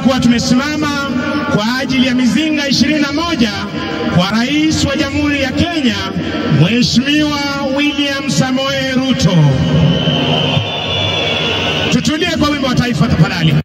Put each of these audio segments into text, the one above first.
tutakuwa tumesimama kwa ajili ya mizinga 21 kwa Rais wa Jamhuri ya Kenya, Mheshimiwa William Samoei Ruto. Tutulie kwa wimbo wa taifa tafadhali.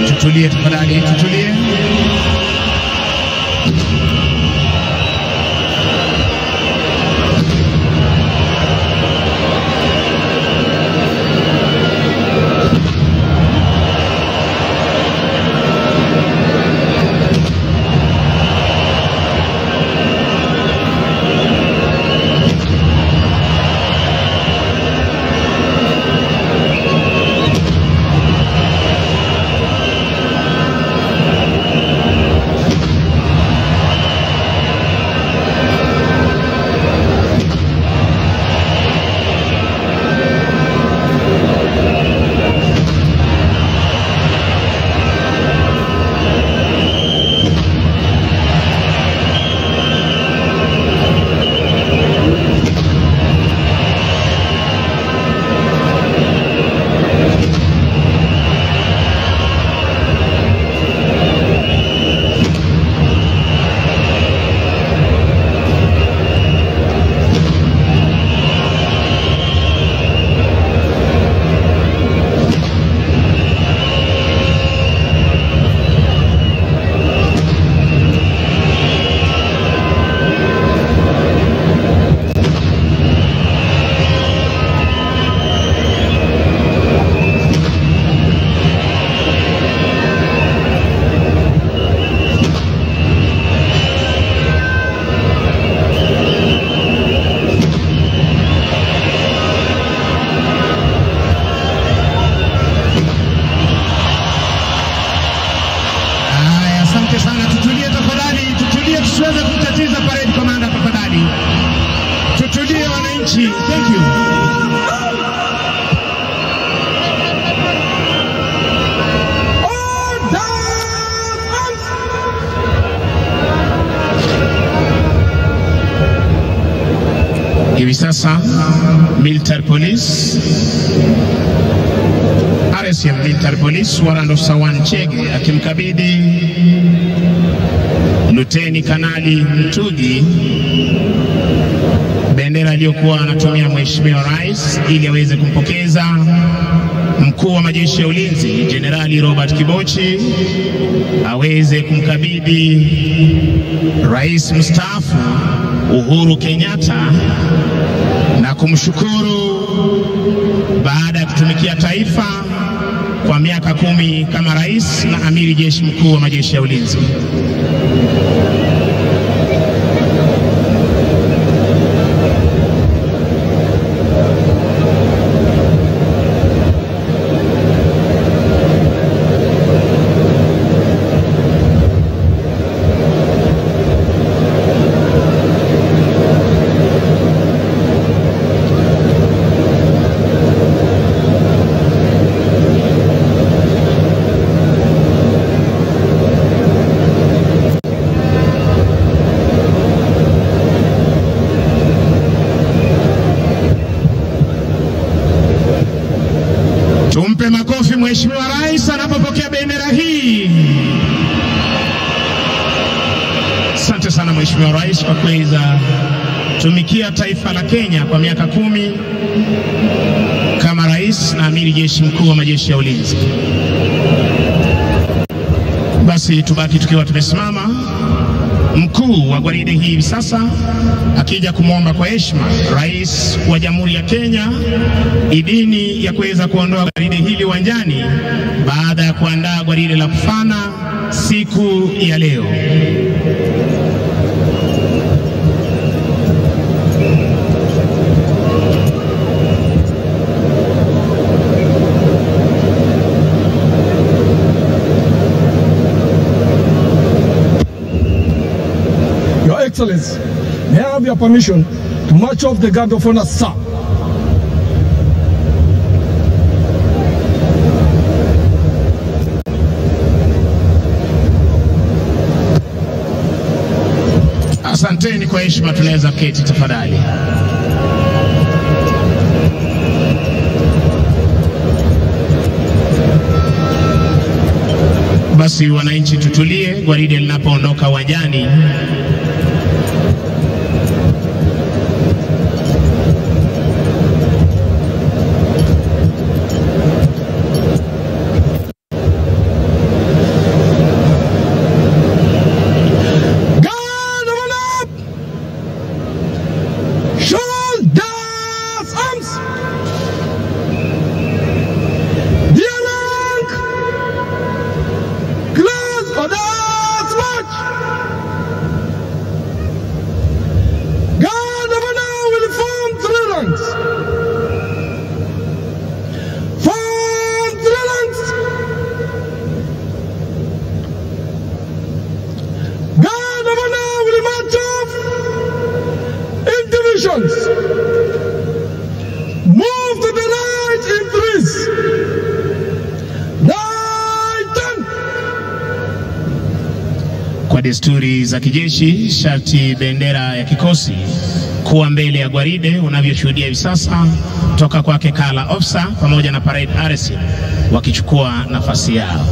Tutulie tafadhali, tutulie. Thank you. Hivi sasa military police RSM military police Warando Sawan Chege akimkabidhi Luteni Kanali Mtugi bendera aliyokuwa anatumia Mheshimiwa Rais ili aweze kumpokeza mkuu wa majeshi ya ulinzi Generali Robert Kibochi, aweze kumkabidhi Rais mstaafu Uhuru Kenyatta na kumshukuru baada ya kutumikia taifa kwa miaka 10 kama rais na amiri jeshi mkuu wa majeshi ya ulinzi. Tumpe makofi Mheshimiwa Rais anapopokea bendera hii. Asante sana Mheshimiwa Rais kwa kuweza tumikia taifa la Kenya kwa miaka 10 kama rais na amiri jeshi mkuu wa majeshi ya ulinzi. Basi tubaki tukiwa tumesimama. Mkuu wa gwaride hii sasa akija kumwomba kwa heshima Rais wa Jamhuri ya Kenya idhini ya kuweza kuondoa gwaride hili uwanjani baada ya kuandaa gwaride la kufana siku ya leo. Excellency, may I have your permission to march off the guard of honor, sir? Asanteni kwa heshima, tunaweza keti tafadhali. Basi wananchi tutulie gwaride linapoondoka uwanjani. Move to the right in 3. 9, 10. Kwa desturi za kijeshi, sharti bendera ya kikosi kuwa mbele ya gwaride unavyoshuhudia hivi sasa, toka kwake Kala Officer pamoja na Parade RC wakichukua nafasi yao.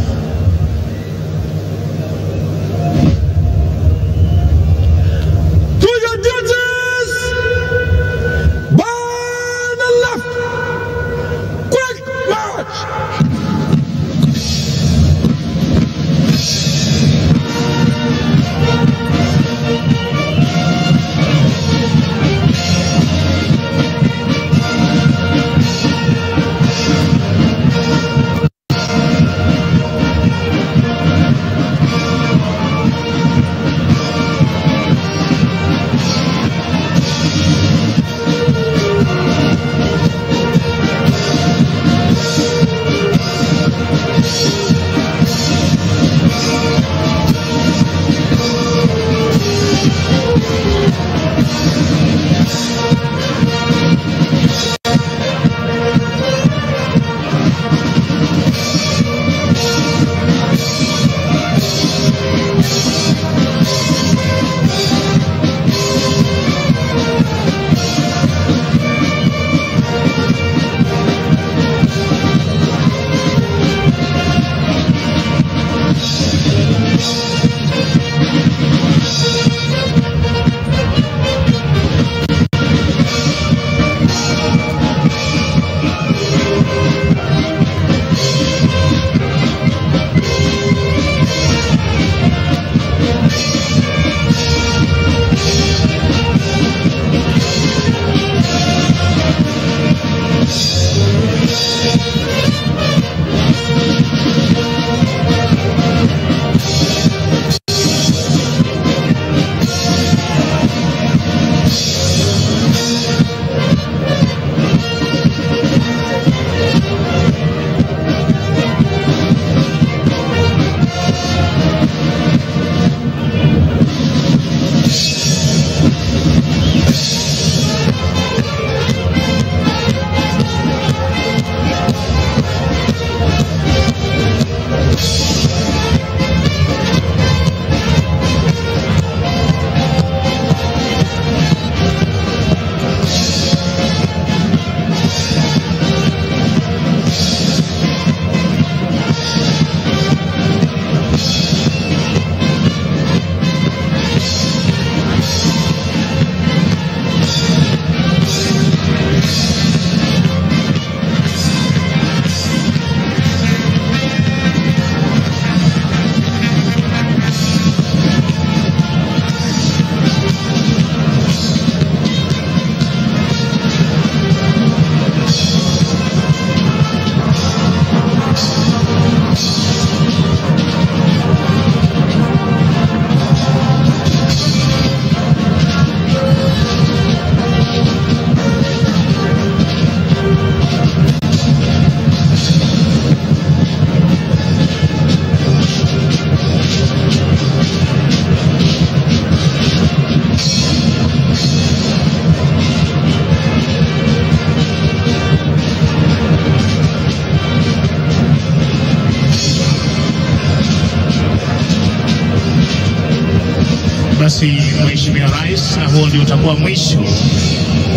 basi Mheshimiwa Rais, na huo ndio utakuwa mwisho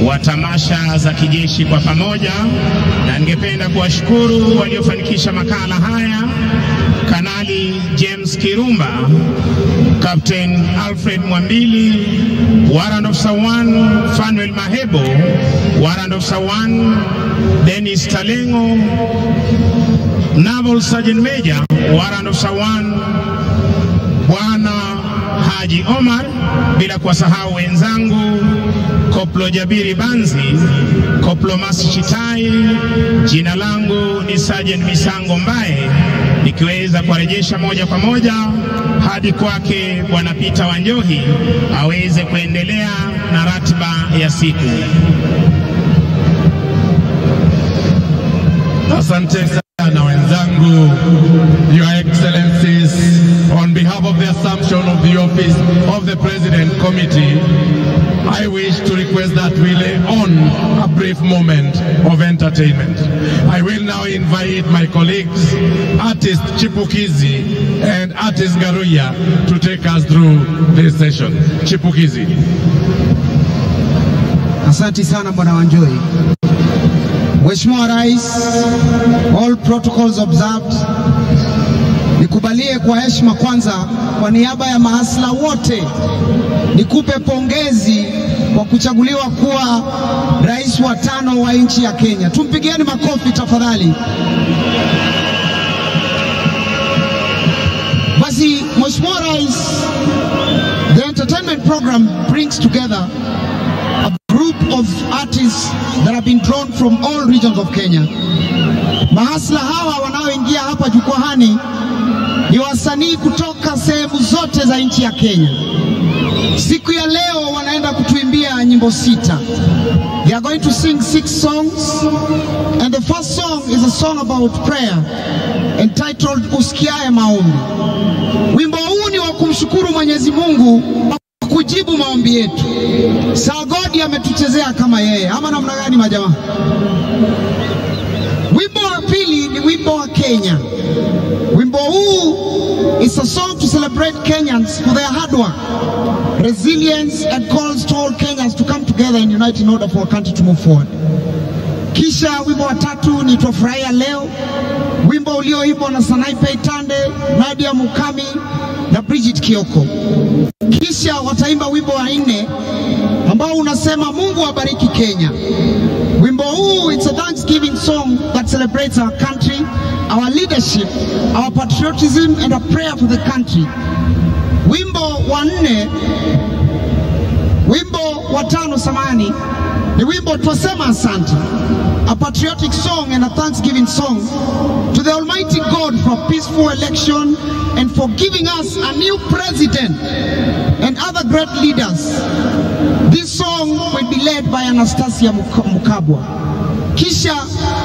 wa tamasha za kijeshi kwa pamoja, na ningependa kuwashukuru waliofanikisha makala haya: Kanali James Kirumba, Captain Alfred Mwambili, Warrant Officer 1 Fanuel Mahebo, Warrant Officer 1 Dennis Talengo, Naval Sergeant Major Warrant Officer 1 Bwana Haji Omar, bila kuwasahau wenzangu Koplo Jabiri Banzi, Koplo Masi Chitai. Jina langu ni Sergeant Misango Mbae, nikiweza kurejesha moja kwa moja hadi kwake Bwana Peter Wanjohi aweze kuendelea na ratiba ya siku. Asante sana wenzangu, Your Excellencies, on behalf of the assumption of the office of the President Committee, I wish to request that we lay on a brief moment of entertainment. I will now invite my colleagues, Artist Chipukizi and Artist Garuya, to take us through this session. Chipukizi. Asante sana Bwana Wanjohi. Mheshimiwa Rais, all protocols observed. Nikubalie kwa heshima kwanza, kwa niaba ya mahasla wote, nikupe pongezi kwa kuchaguliwa kuwa rais wa 5 wa nchi ya Kenya. Tumpigieni makofi tafadhali. Basi Mheshimiwa Rais, the entertainment program brings together a group of artists that have been drawn from all regions of Kenya. Mahasla hawa wanaoingia hapa jukwani ni wasanii kutoka sehemu zote za nchi ya Kenya. Siku ya leo wanaenda kutuimbia nyimbo 6. They are going to sing 6 songs, and the first song is a song about prayer entitled Usikiaye Maombi. Wimbo huu ni wa kumshukuru Mwenyezi Mungu kujibu maombi yetu. Sagodi ametuchezea kama yeye, ama namna gani majamaa? Wimbo wa pili ni wimbo wa Kenya. Wimbo huu is a song to celebrate Kenyans for their hard work, resilience, and calls to all Kenyans to come together and unite in order for our country to move forward. Kisha wimbo wa tatu ni Twafurahia Leo, wimbo ulioimbwa na Sanaipe Itande, Nadia Mukami na Bridget Kioko. Kisha wataimba wimbo wa 4 ambao unasema Mungu abariki Kenya. Wimbo huu, it's a thanksgiving song that celebrates our country, our leadership, our patriotism, and a prayer for the country. Wimbo wa 4, wimbo wa 5 samani, ni wimbo Twasema Asante, a patriotic song and a thanksgiving song to the Almighty God for a peaceful election and for giving us a new president and other great leaders. This song will be led by Anastasia Mukabwa. Kisha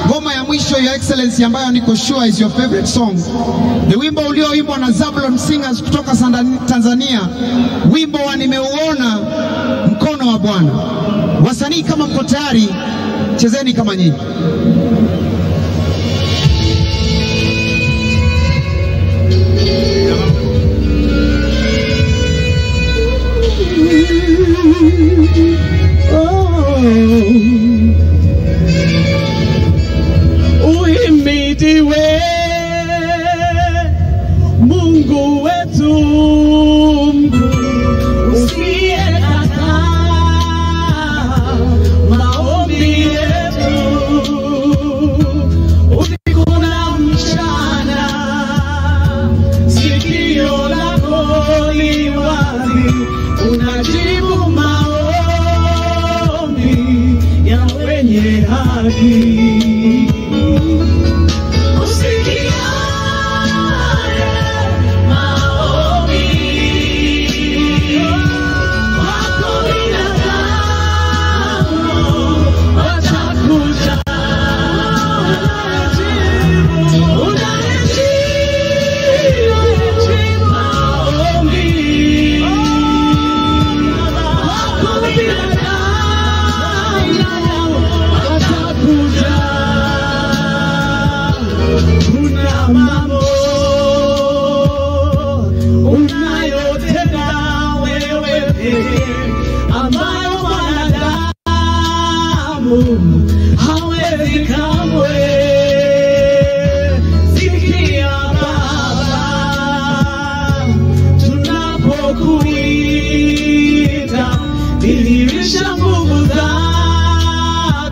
ngoma ya mwisho, Your Excellency, ambayo niko sure is your favorite song, ni wimbo ulioimbwa na Zabulon Singers kutoka Tanzania, wimbo wa Nimeuona Mkono wa Bwana. Wasanii kama mko tayari, chezeni kama nyinyi. Uhimidiwe Mungu wetu mkuu, usiyekataa maombi yetu. Usiku na mchana sikio lako li wazi, unajibu maombi ya wenye haki.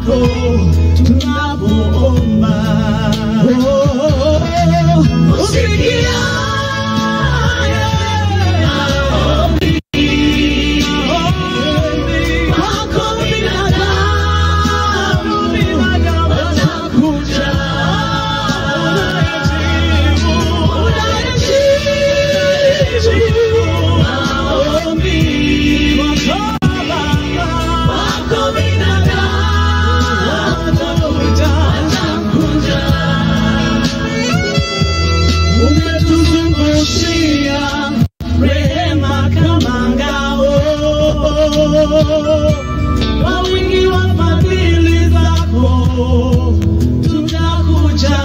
zako tunapoomba. Usikia rehema kama ngao, kwa wingi wa fadhili zako tunakuja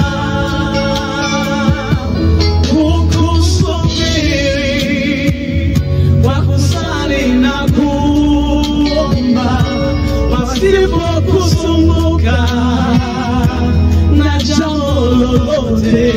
kukusubiri kwa kusali na kuomba, wasipokusumbuka na jambo lolote.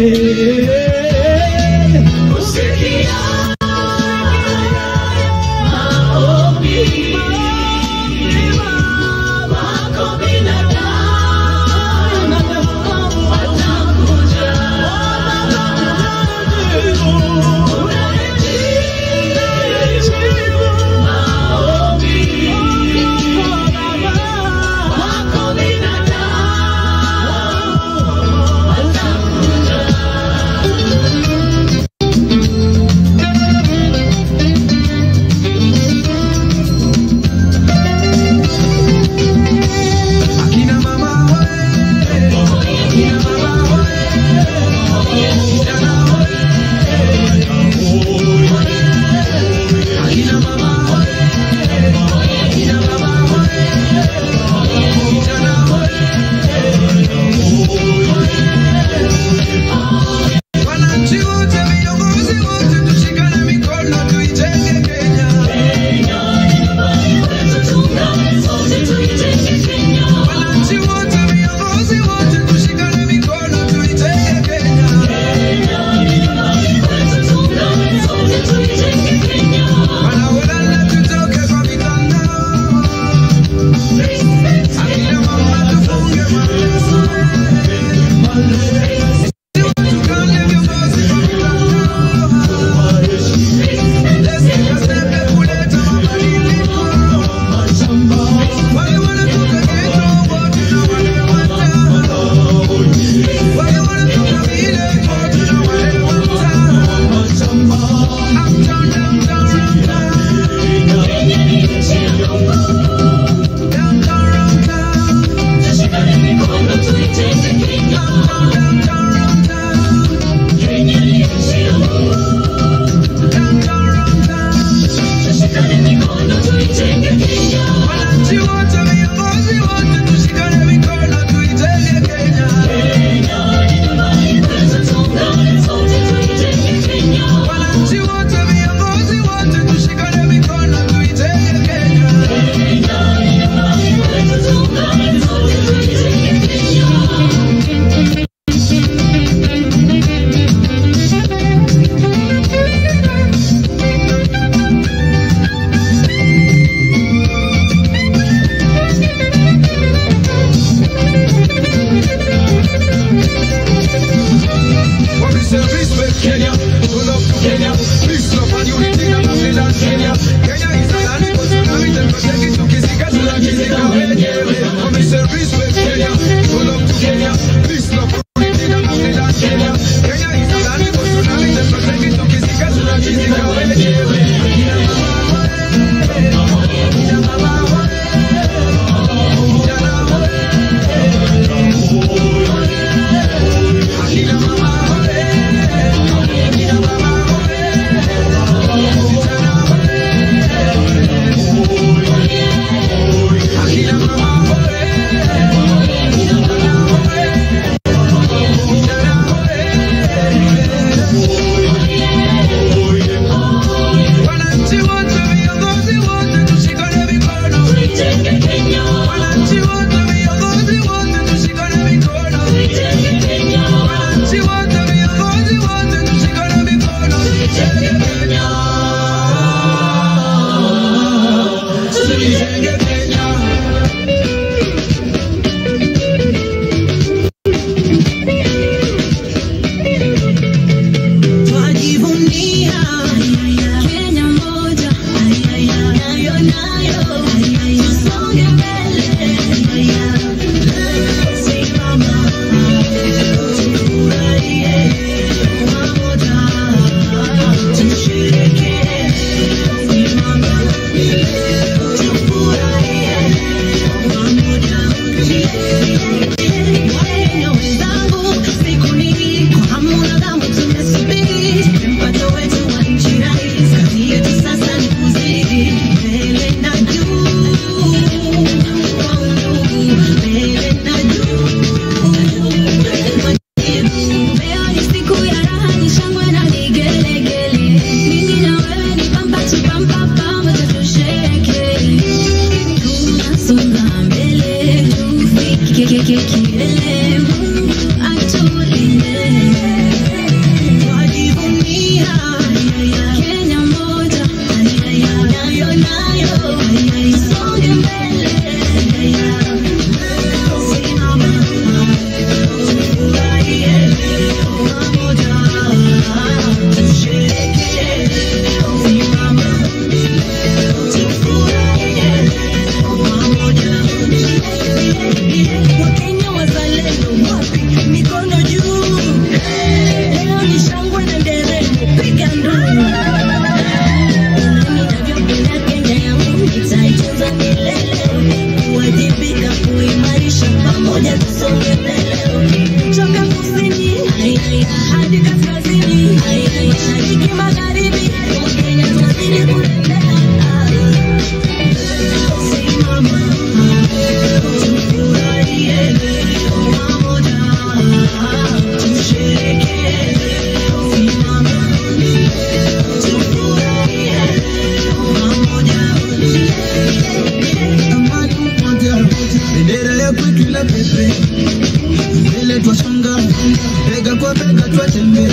Bega kwa bega twatembea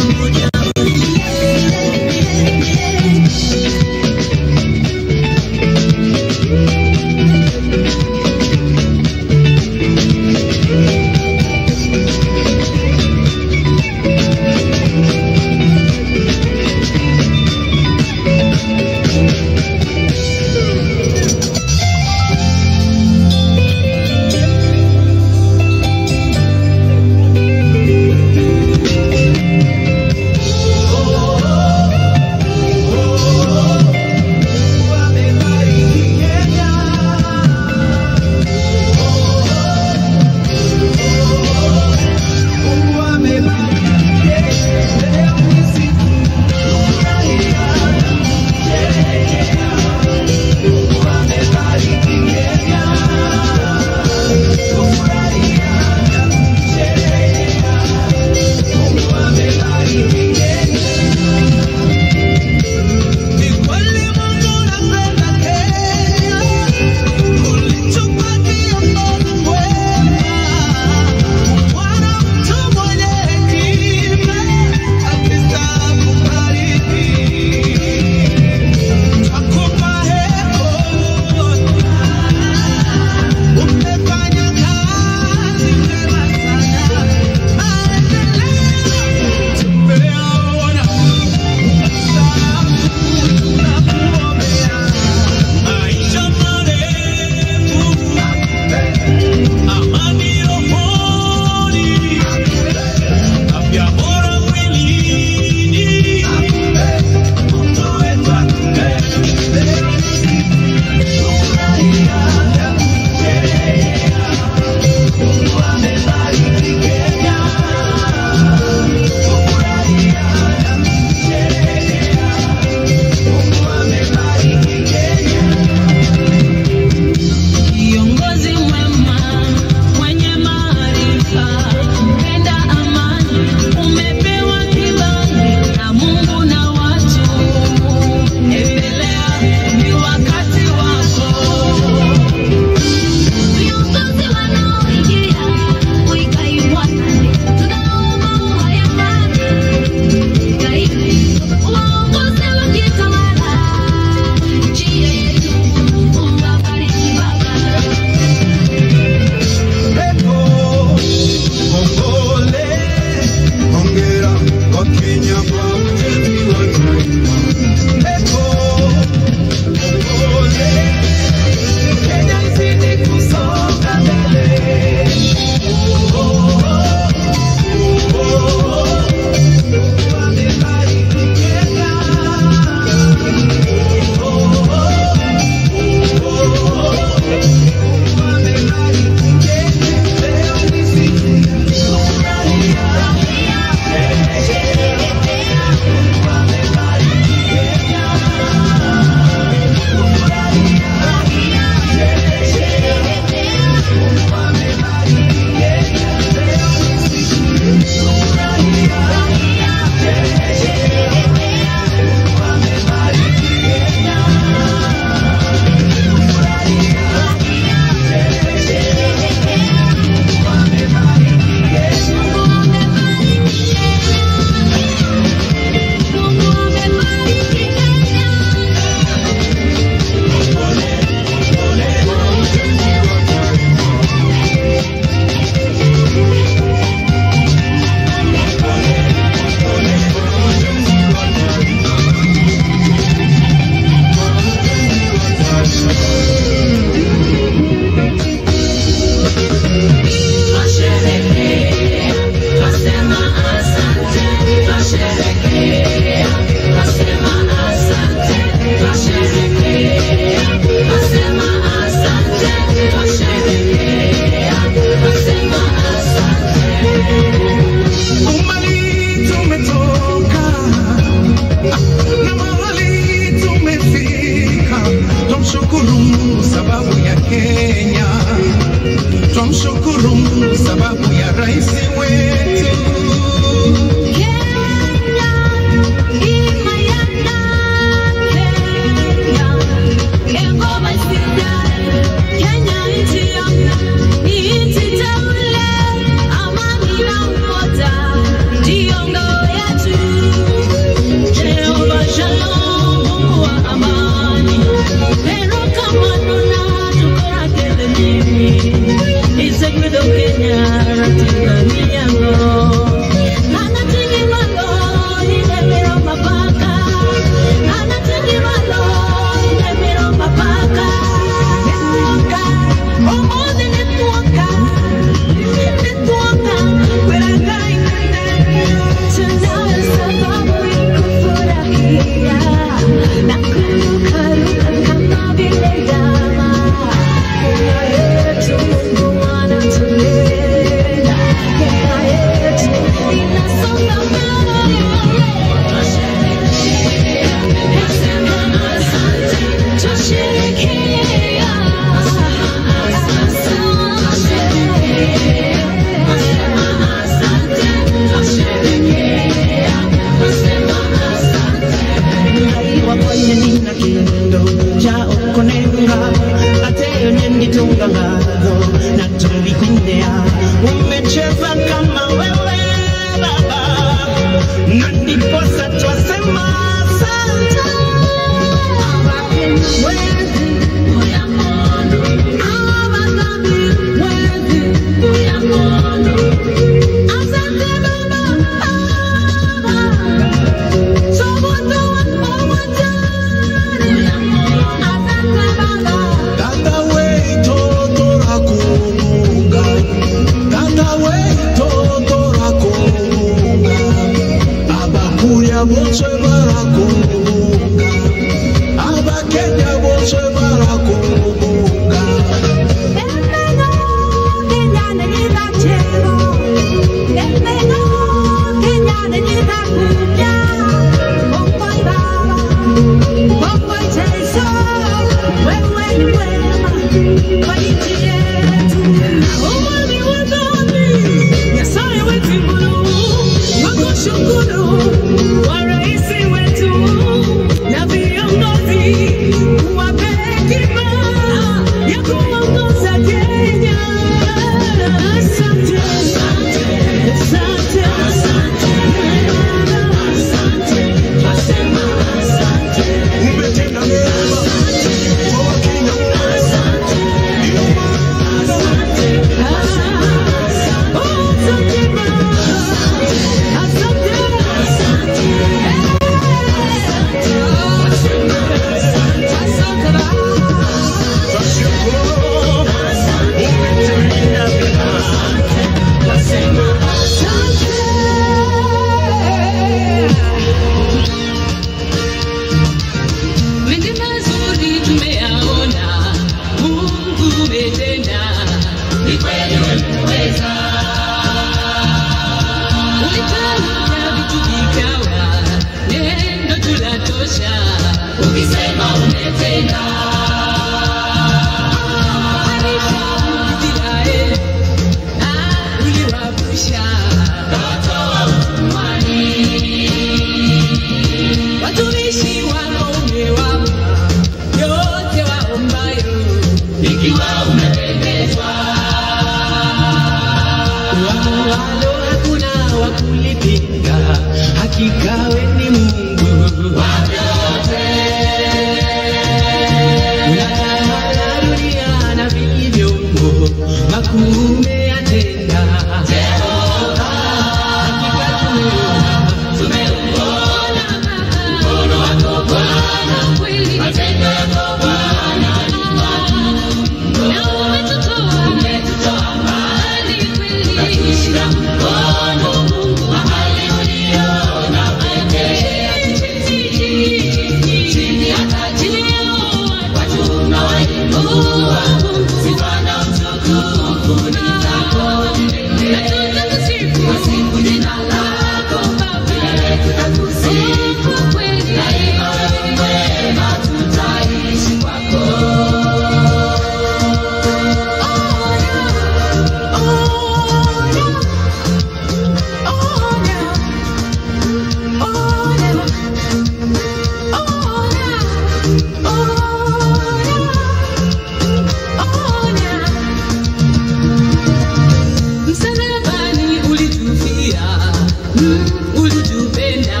ulitupenda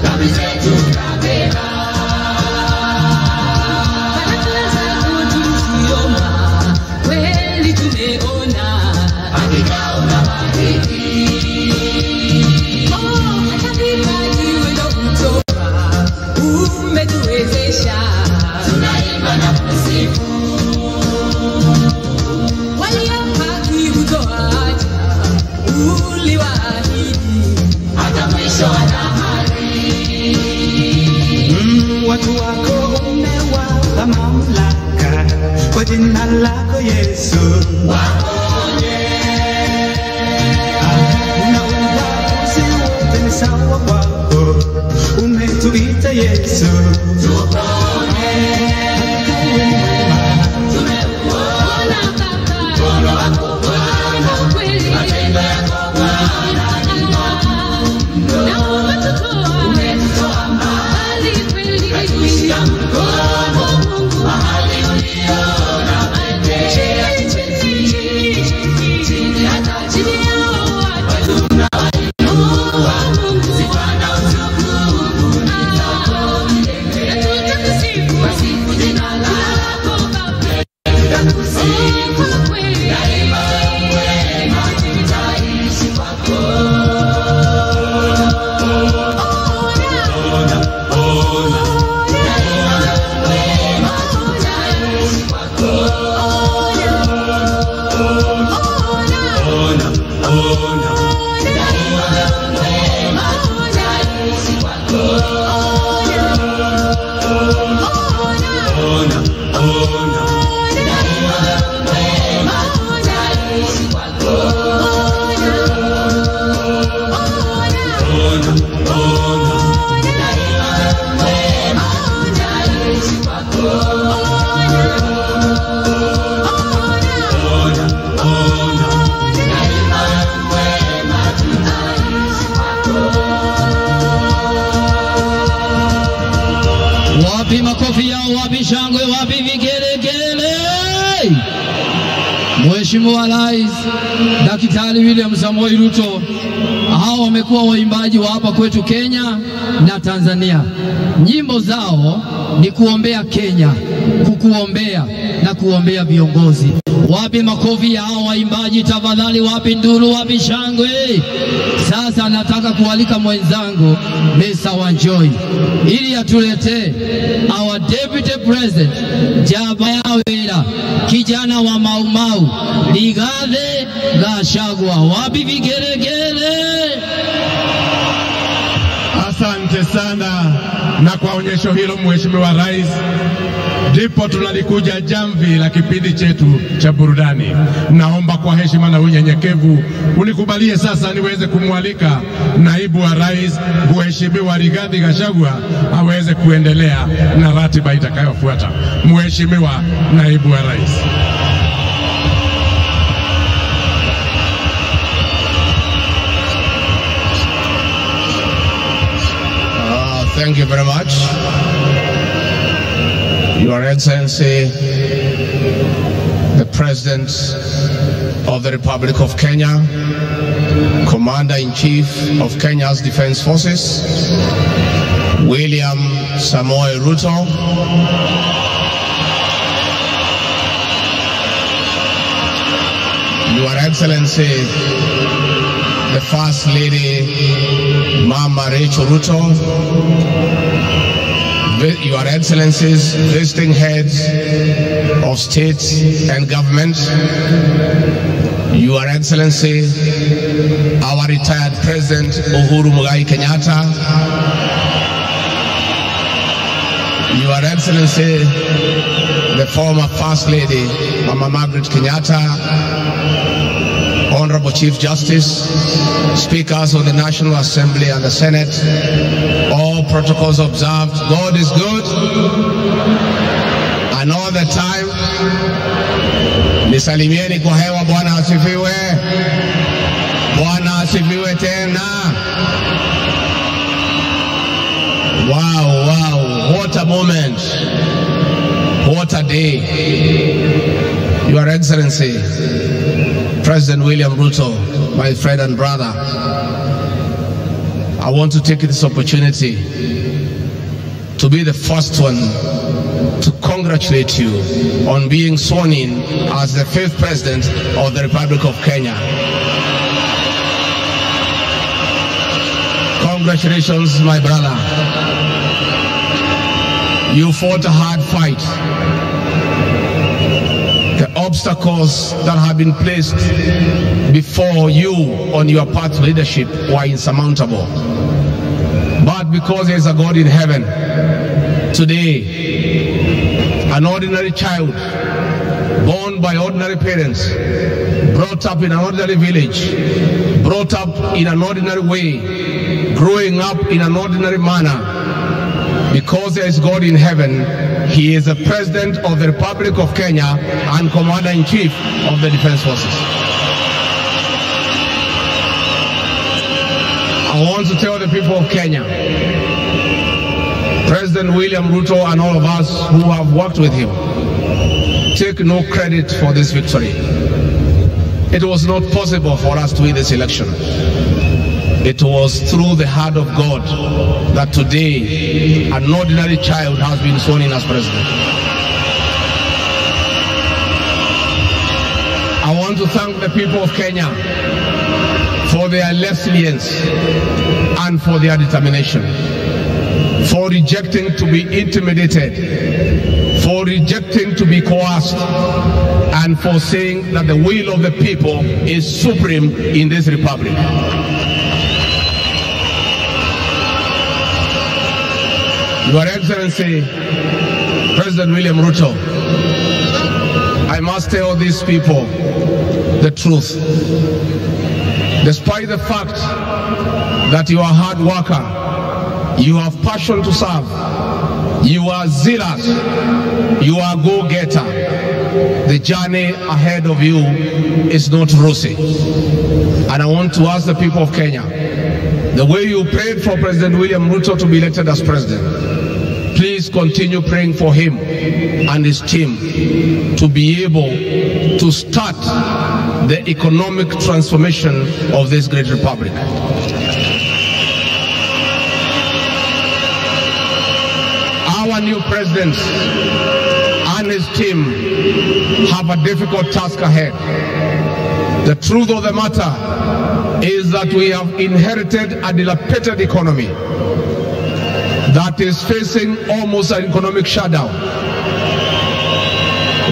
dhambi zetu kabeba. Baraka zako tuliziomba, kweli tumeona, hakika unabariki. Hata vipaji wendo kutoka umetuwezesha, tunaimba na kusifu. Waliopaki hutoacha, uliwaahidi hata mwisho wa dahari. Watu wako umewapa mamlaka kwa jina lako Yesu, waponye. Na uwazi wote ni sawa kwako, umetuita Yesu, tuponye. Tumeuona Baba, mkono wako Bwana, kweli matendo yako Bwana ni makuu. Na umetutoa mbali kweli, kuishia mkono wa Mungu mahali uliona pekee. Chini hata chini yao watu tunawainua, sifa na utukufu ni zako milele. Na tutakusifu wasifu jina lako Baba, tutakusifu kweli daima, wewe mwema, tutaishi kwako. Wapi makofi yao, wapi shangwe, wapi vigelegele? Mheshimiwa Rais Daktari William Samoei Ruto, hao wamekuwa waimbaji wa hapa kwetu Kenya na Tanzania. Nyimbo zao ni kuombea Kenya, kukuombea na kuombea viongozi. Wapi makofi ya hao waimbaji tafadhali? Wapi nduru, wapi shangwe? Sasa nataka kualika mwenzangu Mr. Wanjoy ili atuletee our Deputy President Jabayawera, kijana wa Mau Mau, Rigathi Gachagua. Wapi vigelegele? Asante sana, na kwa onyesho hilo Mheshimiwa Rais, ndipo tunalikuja jamvi la kipindi chetu cha burudani. Naomba kwa heshima na unyenyekevu unikubalie sasa niweze kumwalika Naibu wa Rais Mheshimiwa Rigathi Gachagua aweze kuendelea na ratiba itakayofuata. Mheshimiwa Naibu wa Rais. Thank you very much. Your Excellency, the President of the Republic of Kenya, Commander-in-Chief of Kenya's Defense Forces, William Samoei Ruto, Your Excellency, the First Lady, Mama Rachel Ruto, Your Excellencies, visiting heads of state and government, Your Excellency, our retired President Uhuru Muigai Kenyatta, Your Excellency, the former First Lady Mama Margaret Kenyatta, Honorable Chief Justice, Speakers of the National Assembly and the Senate, all protocols observed. God is good, and all the time. Nisalimieni kwa hewa. Bwana asifiwe. Bwana asifiwe tena. Wow, wow, what a moment. What a day. Your Excellency, President William Ruto, my friend and brother, I want to take this opportunity to be the first one to congratulate you on being sworn in as the 5th President of the Republic of Kenya. Congratulations, my brother. You fought a hard fight. The obstacles that have been placed before you on your path to leadership were insurmountable. But because there is a God in heaven, today, an ordinary child, born by ordinary parents, brought up in an ordinary village, brought up in an ordinary way, growing up in an ordinary manner, because there is God in heaven, he is the President of the Republic of Kenya and Commander-in-Chief of the Defense Forces. I want to tell the people of Kenya, President William Ruto and all of us who have worked with him, take no credit for this victory. It was not possible for us to win this election. It was through the hand of God that today an ordinary child has been sworn in as president. I want to thank the people of Kenya for their resilience and for their determination, for rejecting to be intimidated, for rejecting to be coerced, and for saying that the will of the people is supreme in this republic. Your Excellency, President William Ruto, I must tell these people the truth. Despite the fact that you are a hard worker, you have passion to serve, you are zealous, you are a go-getter, the journey ahead of you is not rosy. And I want to ask the people of Kenya, the way you prayed for President William Ruto to be elected as president, please continue praying for him and his team to be able to start the economic transformation of this great republic. Our new president and his team have a difficult task ahead. The truth of the matter is that we have inherited a dilapidated economy that is facing almost an economic shutdown.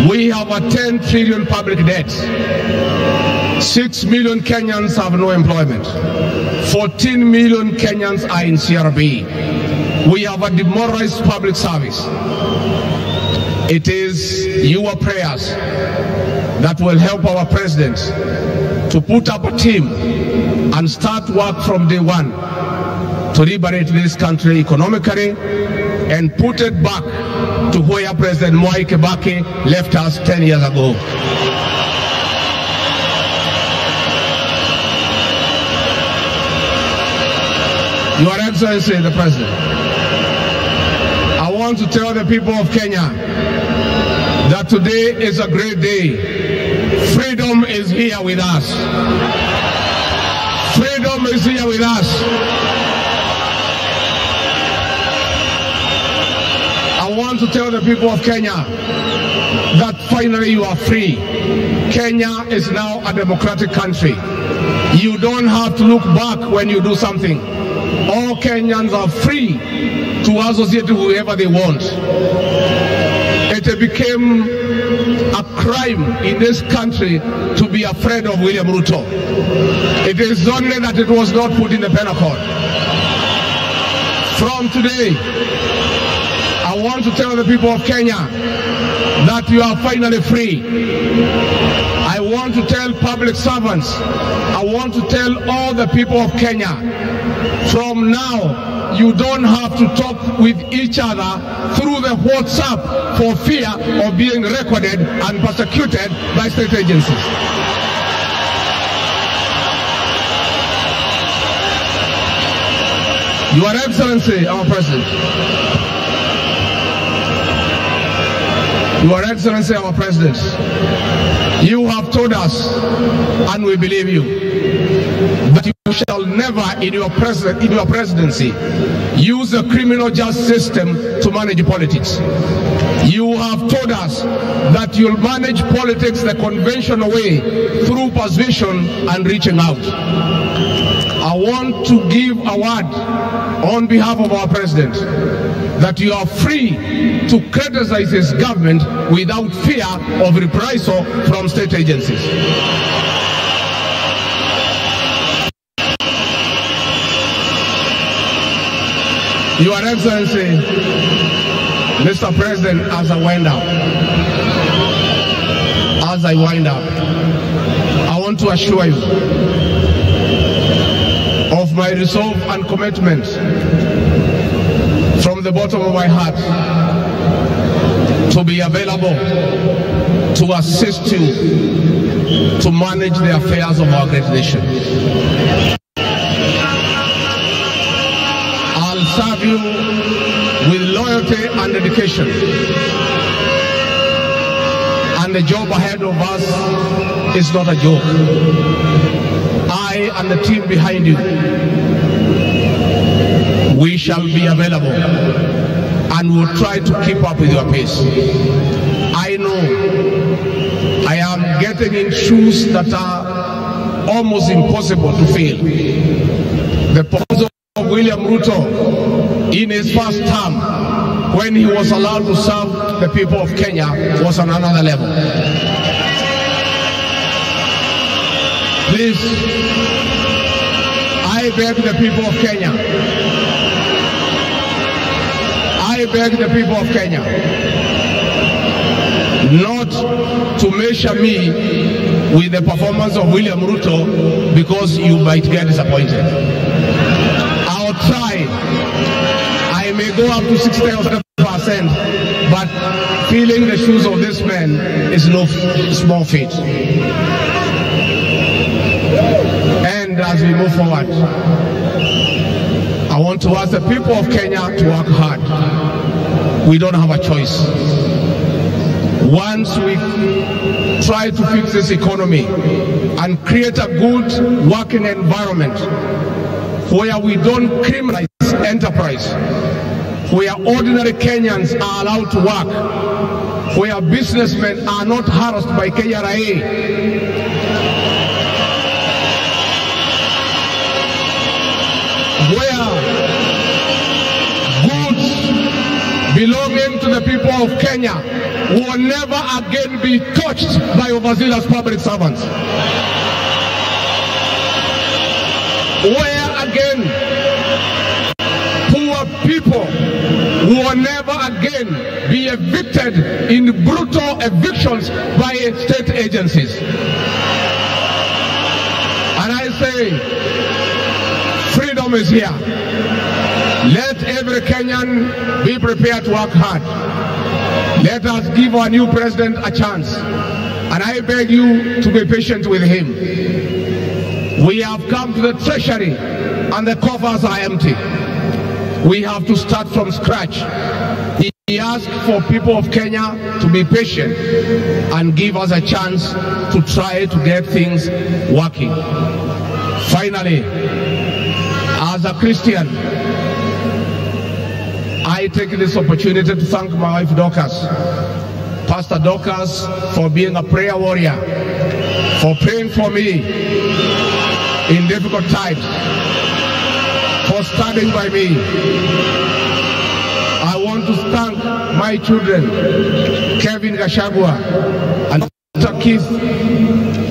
We have a 10 trillion public debt. 6 million Kenyans have no employment. 14 million Kenyans are in CRB. We have a demoralized public service. It is your prayers that will help our president to put up a team and start work from day one to liberate this country economically and put it back to where President Mwai Kibaki left us 10 years ago. Your Excellency, the President, I want to tell the people of Kenya that today is a great day. Freedom is here with us. Freedom is here with us. I want to tell the people of Kenya that finally you are free. Kenya is now a democratic country. You don't have to look back when you do something. All Kenyans are free to associate with whoever they want. It became a crime in this country to be afraid of William Ruto. It is only that it was not put in the penal code. From today, I want to tell the people of Kenya that you are finally free. I want to tell public servants, I want to tell all the people of Kenya, from now, you don't have to talk with each other through the WhatsApp for fear of being recorded and persecuted by state agencies. Your Excellency, our President. Your Excellency, our President. You have told us, and we believe you, that you shall never in your presidency use the criminal justice system to manage politics. You have told us that you'll manage politics the conventional way through persuasion and reaching out. I want to give a word on behalf of our president that you are free to criticize his government without fear of reprisal from state agencies. Your Excellency, Mr. President, as I wind up, I want to assure you of my resolve and commitment from the bottom of my heart to be available to assist you to manage the affairs of our great nation. I'll serve you with loyalty and dedication. And the job ahead of us is not a joke. I and the team behind you, we shall be available and will try to keep up with your pace. I know I am getting in shoes that are almost impossible to fill. The proposal of William Ruto in his first term, when he was allowed to serve the people of Kenya, was on another level. Please, I beg the people of Kenya, not to measure me with the performance of William Ruto, because you might get disappointed. I'll try. I may go up to 60 or 70%, but filling the shoes of this man is no small feat. And as we move forward, I want to ask the people of Kenya to work hard. We don't have a choice. Once we try to fix this economy and create a good working environment where we don't criminalize enterprise, where ordinary Kenyans are allowed to work, where businessmen are not harassed by KRA, where goods belonging to the people of Kenya will never again be touched by overzealous public servants. Where again poor people will never again be evicted in brutal evictions by state agencies. And I say, freedom is here. Let every Kenyan be prepared to work hard. Let us give our new president a chance. And I beg you to be patient with him. We have come to the treasury and the coffers are empty. We have to start from scratch. He asked for people of Kenya to be patient and give us a chance to try to get things working. Finally, as a Christian, I take this opportunity to thank my wife Dorcas, Pastor Dorcas, for being a prayer warrior, for praying for me in difficult times, for standing by me. I want to thank my children, Kevin Gashagua and Dr. Keith,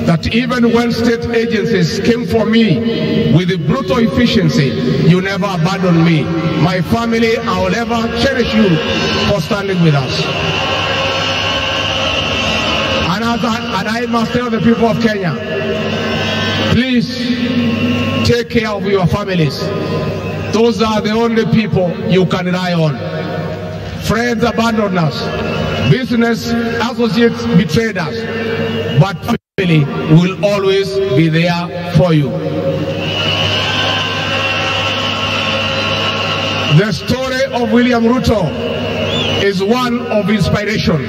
that even when state agencies came for me with a brutal efficiency, you never abandoned me. My family, I will ever cherish you for standing with us. And I must tell the people of Kenya, please take care of your families. Those are the only people you can rely on. Friends abandoned us. Business associates betrayed us. But family will always be there for you. The story of William Ruto is one of inspiration.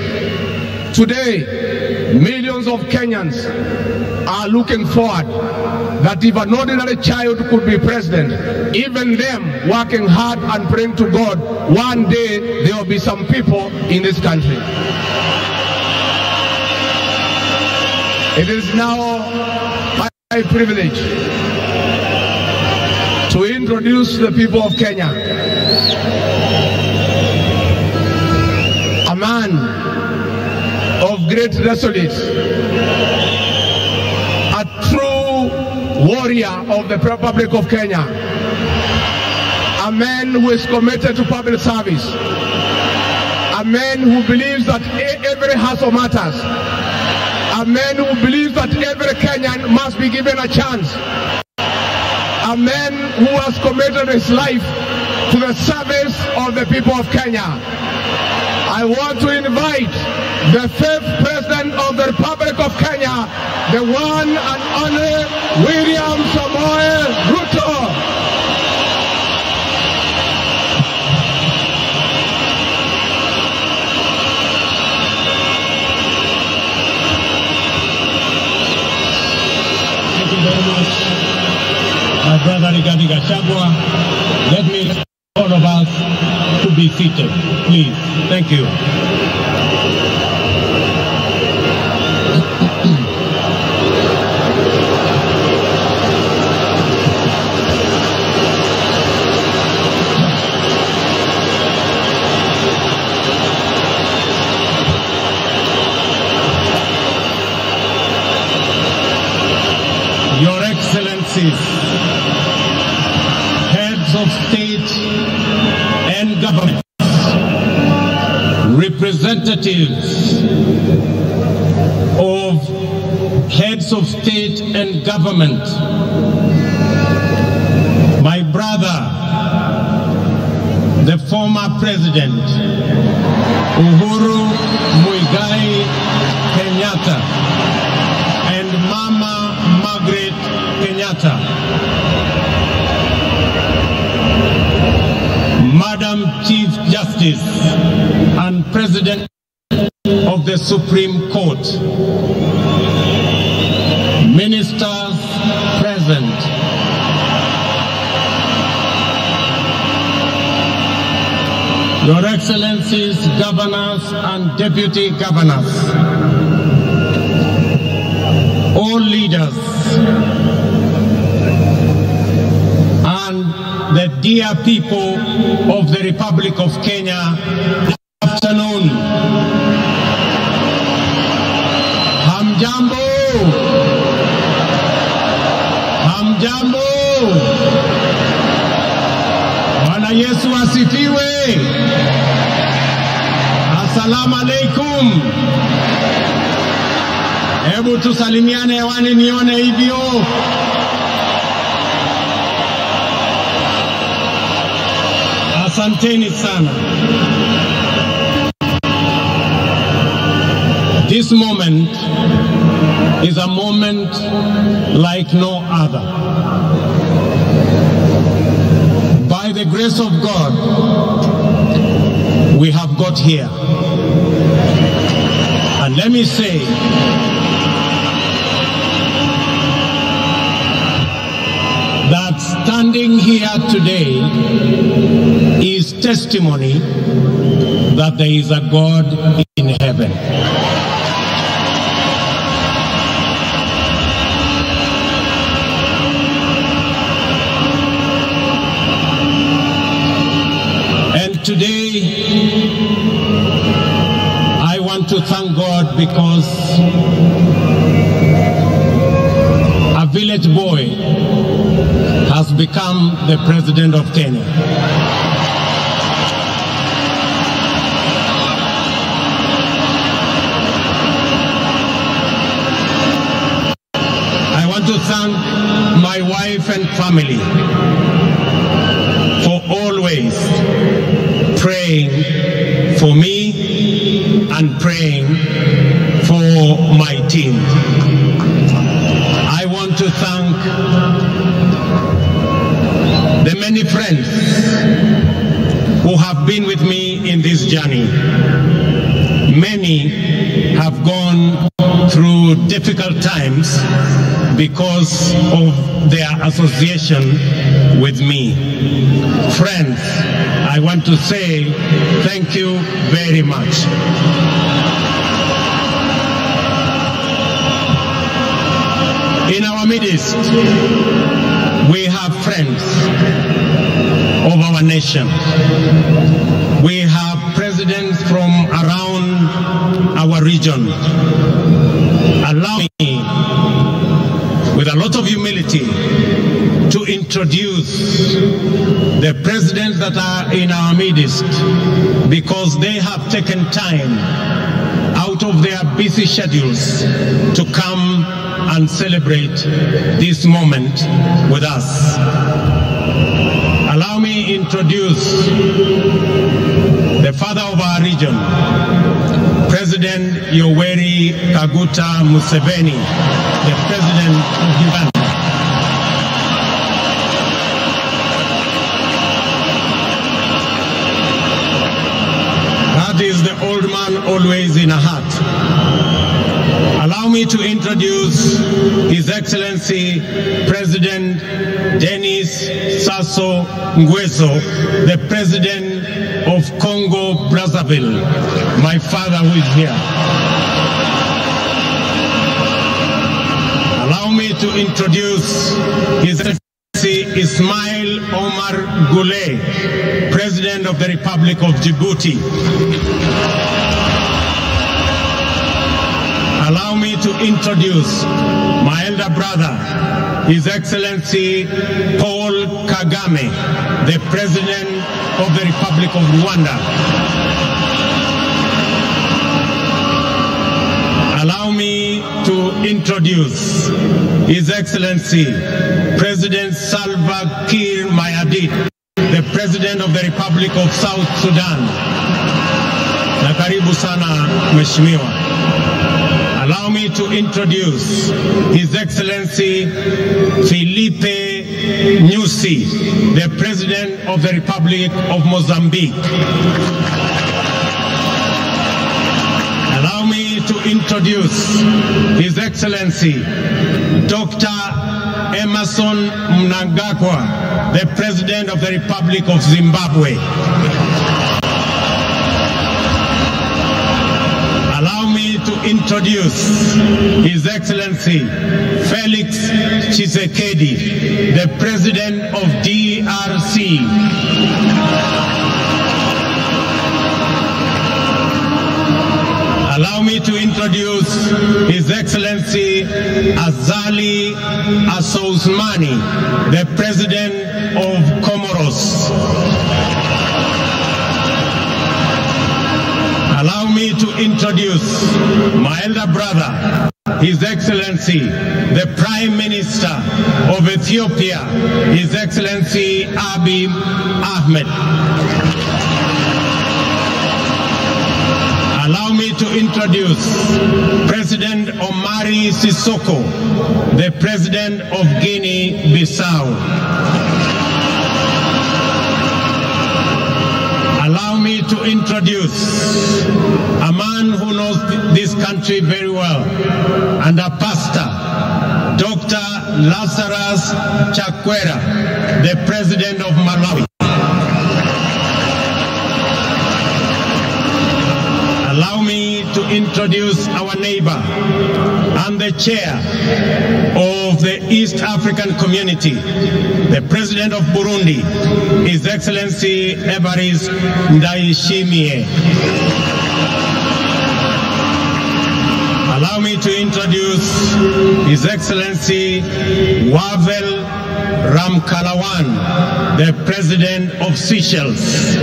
Today, millions of Kenyans are looking forward that if an ordinary child could be president, even them working hard and praying to God, one day there will be some people in this country. It is now my privilege to introduce the people of Kenya. A man of great resilience, a true warrior of the Republic of Kenya, a man who is committed to public service, a man who believes that every hustle matters, a man who believes that every Kenyan must be given a chance, a man who has committed his life to the service of the people of Kenya. I want to invite the 5th President of the Republic of Kenya, the one and only William Samoei Ruto. Thank you very much, my brother Rigathi Gachagua. Let me ask all of us to be seated, please. Thank you. Your Excellencies, heads of state and government, representatives of heads of state and government, my brother, the former President Uhuru Muigai Kenyatta, and Mama Margaret Kenyatta, Madam Chief Justice and President of the Supreme Court, ministers present, Your Excellencies, governors and deputy governors, all leaders, and the dear people of the Republic of Kenya, good afternoon. Hamjambo. Hamjambo. Bwana Yesu asifiwe. Assalamu alaikum. Hebu tusalimiane hewani nione hivyo. Asanteni sana. This moment is a moment like no other. By the grace of God, we have got here. And let me say, that standing here today is testimony that there is a God in heaven. And today, I want to thank God because a village boy has become the President of Kenya. I want to thank my wife and family for always praying for me and praying for my team. I want to thank the many friends who have been with me in this journey. Many have gone difficult times because of their association with me. Friends, I want to say thank you very much. In our midst, we have friends of our nation. We have presidents from around our region. Allow me, with a lot of humility, to introduce the presidents that are in our midst, because they have taken time out of their busy schedules to come and celebrate this moment with us. Allow me introduce the father of our region, President Yoweri Kaguta Museveni, the President of Uganda. That is the old man always in a hat. Allow me to introduce His Excellency President Denis Sassou Nguesso, the President of Congo Brazzaville, my father who is here. Allow me to introduce His Excellency Ismail Omar Goulet, President of the Republic of Djibouti. Allow me to introduce my elder brother, His Excellency Paul Kagame, the President of the Republic of Rwanda. Allow me to introduce His Excellency President Salva Kiir Mayardit, the President of the Republic of South Sudan. Na karibu sana Mheshimiwa. Allow me to introduce His Excellency Filipe Nyusi, the President of the Republic of Mozambique. Allow me to introduce His Excellency Dr. Emerson Mnangagwa, the President of the Republic of Zimbabwe. Allow me to introduce His Excellency Felix Tshisekedi, the President of DRC. Allow me to introduce His Excellency Azali Assoumani, the President of Comoros. Allow me to introduce my elder brother, His Excellency, the Prime Minister of Ethiopia, His Excellency Abiy Ahmed. Allow me to introduce President Omari Sissoko, the President of Guinea-Bissau. Allow me to introduce a man who knows this country very well, and a pastor, Dr. Lazarus Chakwera, the President of Malawi. Allow me to introduce our neighbor and the chair of the East African Community, the President of Burundi, His Excellency Evariste Ndayishimiye. Allow me to introduce His Excellency Wavel Ramkalawan, the President of Seychelles.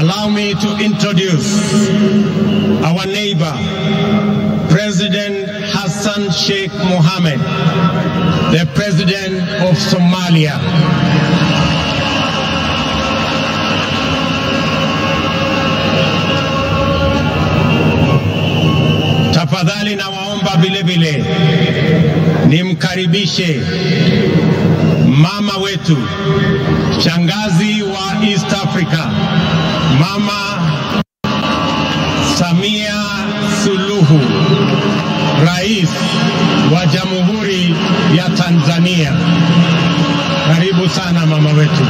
Allow me to introduce our neighbor, President Hassan Sheikh Mohammed, the President of Somalia. Tafadhali nawaomba vile vile nimkaribishe mama wetu, shangazi wa East Africa, Mama Samia Suluhu, Rais wa Jamhuri ya Tanzania. Karibu sana mama wetu.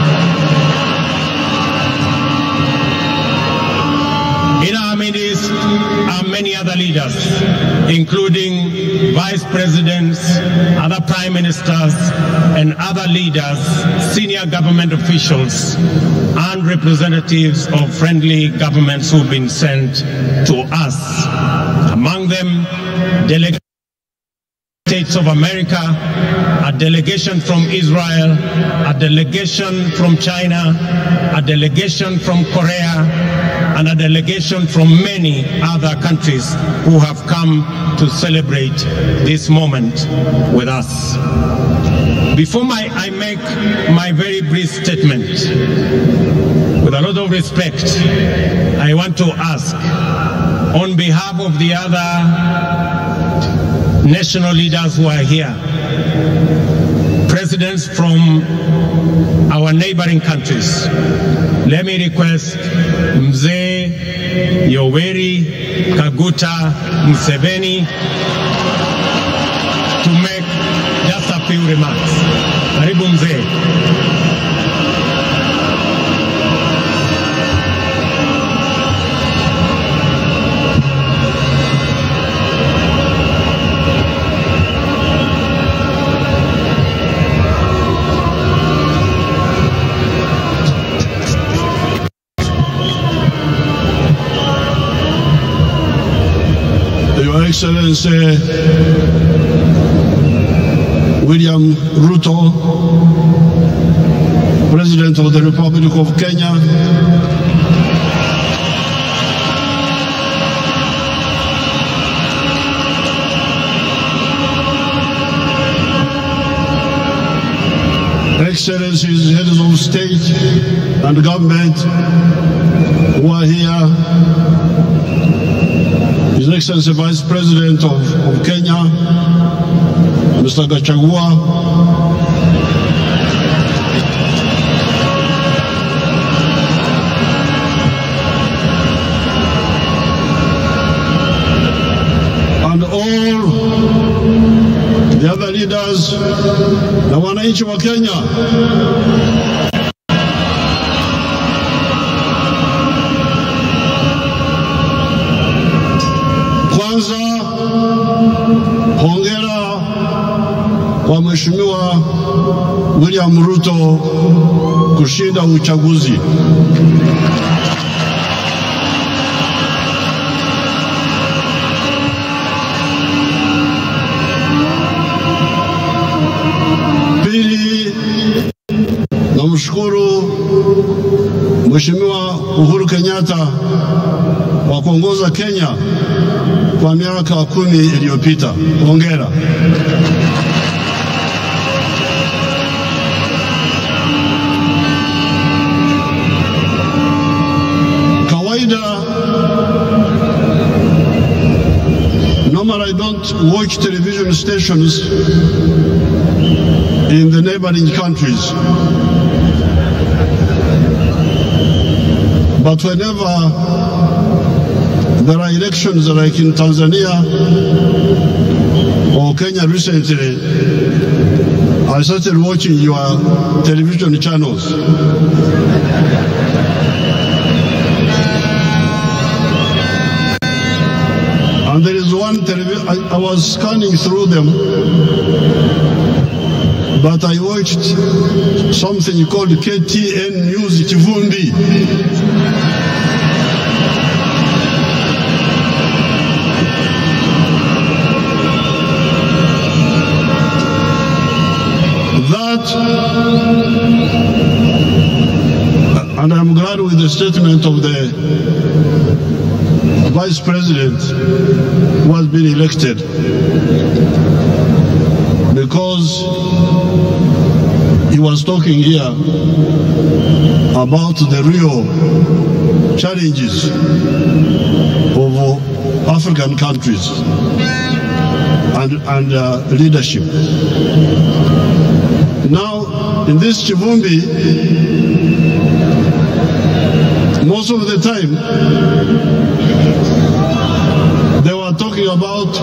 In our midst are many other leaders, including vice presidents, other prime ministers, and other leaders, senior government officials, and representatives of friendly governments who've been sent to us. Among them, delegates States of America, a delegation from Israel, a delegation from China, a delegation from Korea, and a delegation from many other countries who have come to celebrate this moment with us. Before I make my very brief statement, with a lot of respect, I want to ask, on behalf of the other national leaders who are here, presidents from our neighboring countries, let me request Mzee Yoweri Kaguta Museveni to make just a few remarks. Karibu Mzee. Your Excellency William Ruto, President of the Republic of Kenya, Excellencies, heads of state and government who are here, His Excellency Vice President of Kenya, Mr. Gachagua, and all the other leaders, na wananchi wa Kenya. Kwanza, hongera kwa Mheshimiwa William Ruto kushinda uchaguzi. Pili, namshukuru Mheshimiwa Uhuru Kenyatta kwa kuongoza Kenya kwa miaka 10 iliyopita. Hongera. Kawaida, normally I don't watch television stations in the neighboring countries, but whenever there are elections like in Tanzania or Kenya recently, I started watching your television channels. And there is one television, I was scanning through them, but I watched something called KTN News Chivumbi. And I'm glad with the statement of the Vice President who has been elected, because he was talking here about the real challenges of African countries and leadership. Now, in this Chivumbi, most of the time, They were talking about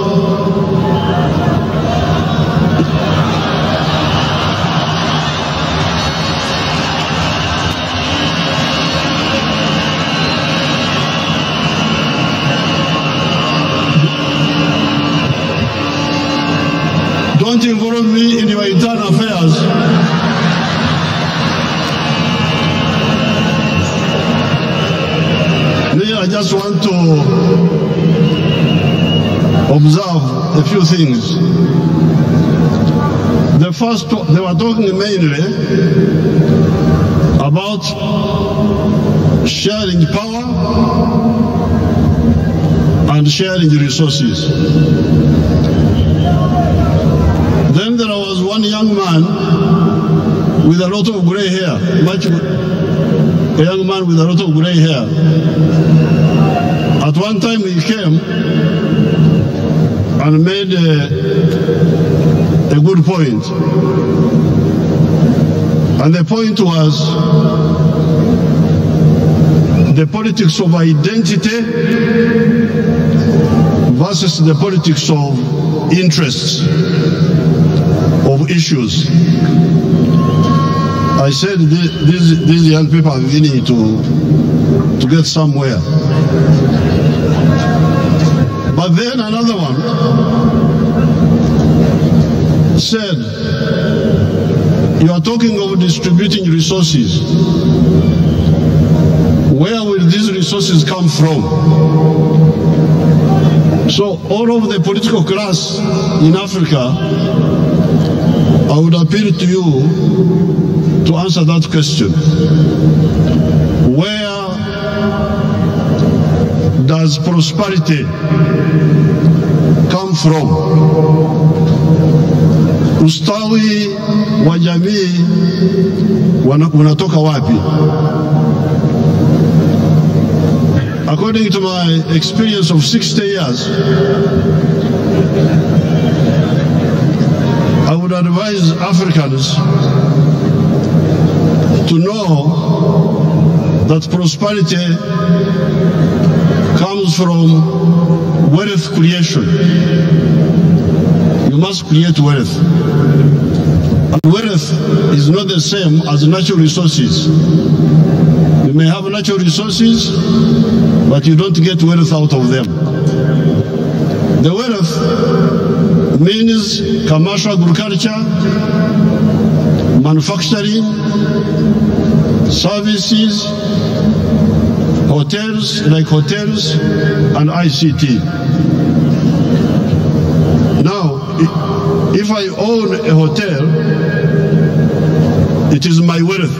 don't involve me in your internal affairs. I just want to observe a few things. The first, they were talking mainly about sharing power and sharing resources. Then there was one young man with a lot of gray hair, a young man with a lot of gray hair. At one time he came and made a good point. And the point was the politics of identity versus the politics of interests, of issues. I said these young people are beginning to get somewhere. But then another one said, you are talking of distributing resources. Where will these resources come from? So all of the political class in Africa, I would appeal to you to answer that question. Where does prosperity come from? Ustawi wa jamii unatoka wapi? According to my experience of 60 years, I would advise Africans to know that prosperity comes from wealth creation. You must create wealth. And wealth is not the same as natural resources. You may have natural resources, but you don't get wealth out of them. The wealth means commercial agriculture, manufacturing, services, hotels, like hotels, and ICT. Now, if I own a hotel, it is my wealth.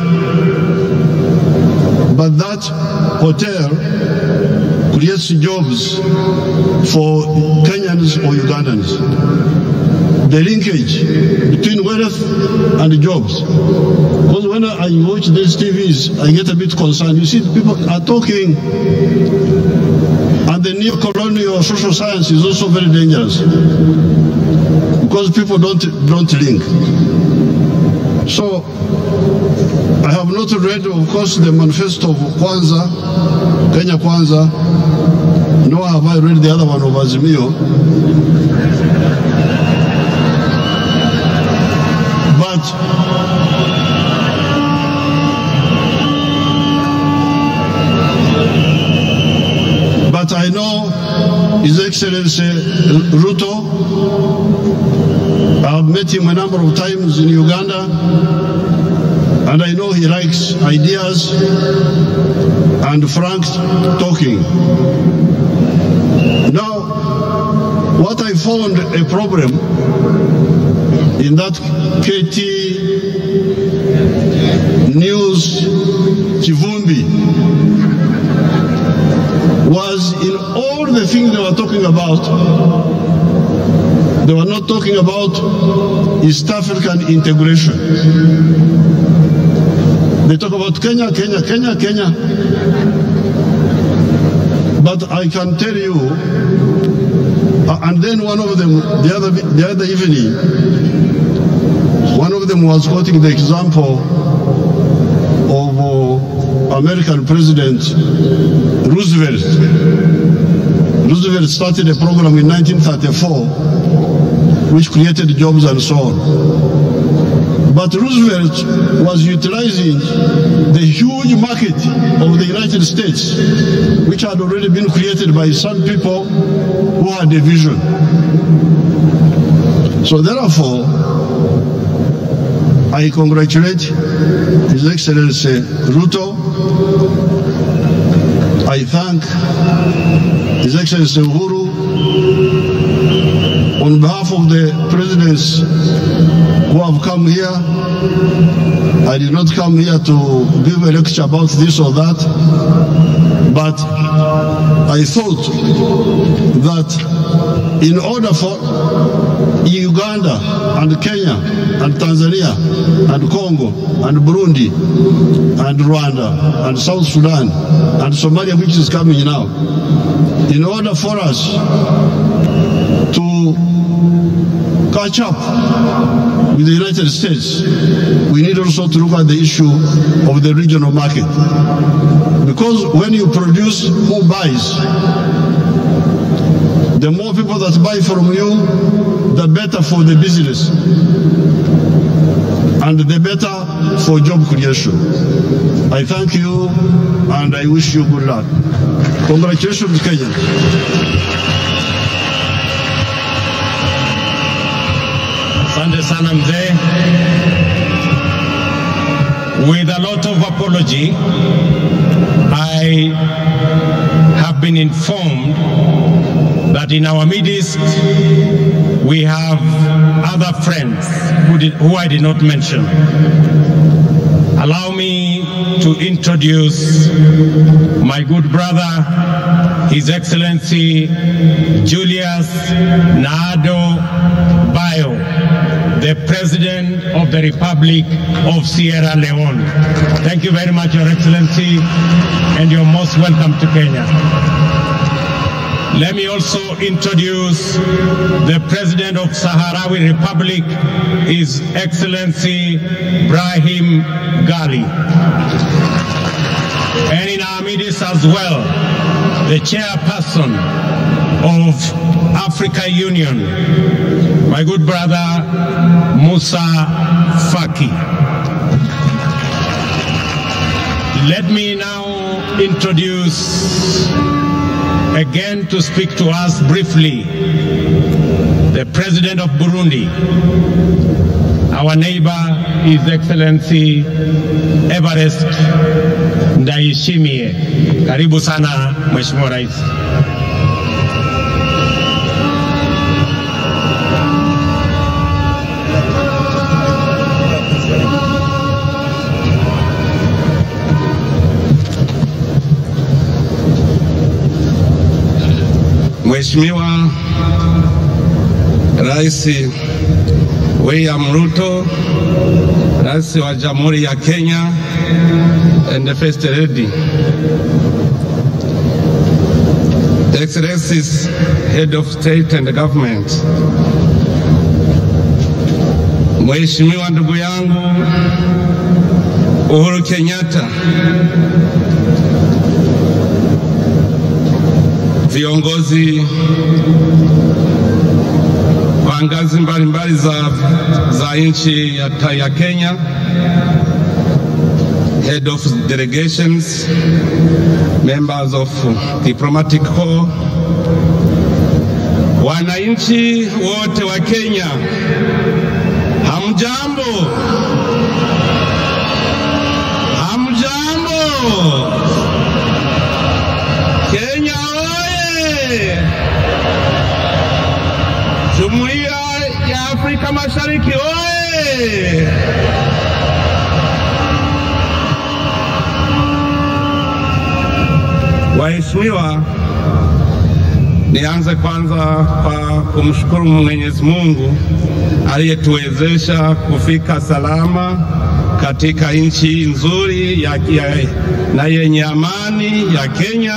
But that hotel creates jobs for Kenyans or Ugandans. The linkage between wealth and jobs. Because when I watch these TVs, I get a bit concerned. You see, people are talking, and the neo-colonial social science is also very dangerous. Because people don't link. So, I have not read, of course, the manifesto of Kwanza, Kenya Kwanza, nor have I read the other one of Azimio. But I know His Excellency Ruto. I've met him a number of times in Uganda, and I know he likes ideas and frank talking. Now, what I found a problem in that KT News Kivumbi was in all the things they were talking about, they were not talking about East African integration. They talk about Kenya, Kenya, Kenya, Kenya. But I can tell you, and then one of them, the other evening, one of them was quoting the example of American President Roosevelt, Roosevelt started a program in 1934 which created jobs and so on. But Roosevelt was utilizing the huge market of the United States, which had already been created by some people who had a vision. So therefore, I congratulate His Excellency Ruto. I thank His Excellency Uhuru on behalf of the presidents who have come here. I did not come here to give a lecture about this or that, but I thought that in order for Uganda and Kenya and Tanzania and Congo and Burundi and Rwanda and South Sudan and Somalia, which is coming now, in order for us to catch up with the United States, we need also to look at the issue of the regional market. Because when you produce, who buys? The more people that buy from you, the better for the business and the better for job creation. I thank you and I wish you good luck. Congratulations, Kenya. Asante sana mzee. With a lot of apology, I have been informed that in our midst we have other friends who I did not mention. Allow me to introduce my good brother, His Excellency Julius Naado Bio, the President of the Republic of Sierra Leone. Thank you very much, Your Excellency, and you're most welcome to Kenya. Let me also introduce the President of Sahrawi Republic, His Excellency Brahim Gali. And in our midst as well, the Chairperson of Africa Union, my good brother Musa Faki. Let me now introduce again to speak to us briefly the President of Burundi, our neighbor, His Excellency Evariste Ndayishimiye. Karibu sana Mheshimiwa Rais. Mheshimiwa Rais William Ruto, Rais wa Jamhuri ya Kenya, and the First Lady, Excellencies, Head of State and Government, Mheshimiwa ndugu yangu Uhuru Kenyatta, viongozi wa ngazi mbalimbali za nchi ya Kenya, Head of Delegations, members of Diplomatic Corps, wananchi wote wa Kenya, hamjambo? Hamjambo? Kenya oye! Jumuiya ya Afrika Mashariki oye! Waheshimiwa, nianze kwanza kwa kumshukuru Mwenyezi Mungu aliyetuwezesha kufika salama katika nchi nzuri na yenye amani ya Kenya.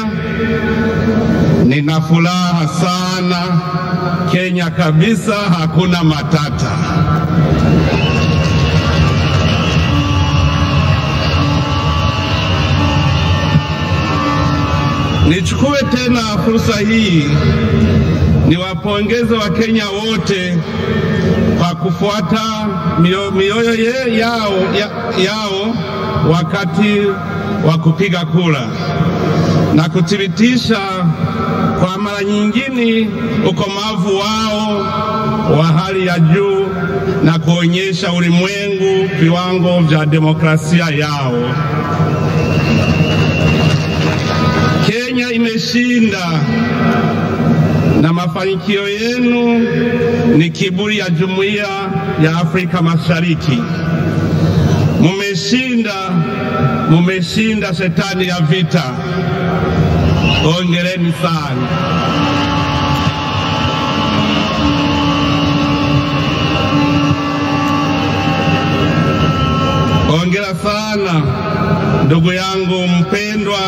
Nina furaha sana, Kenya kabisa, hakuna matata. Nichukue tena fursa hii niwapongeze Wakenya wote kwa kufuata mioyo yao wakati wa kupiga kura na kuthibitisha kwa mara nyingine ukomavu wao wa hali ya juu na kuonyesha ulimwengu viwango vya demokrasia yao. Kenya imeshinda na mafanikio yenu ni kiburi ya Jumuiya ya Afrika Mashariki. Mumeshinda shetani ya vita. Hongereni sana. Hongera sana ndugu yangu mpendwa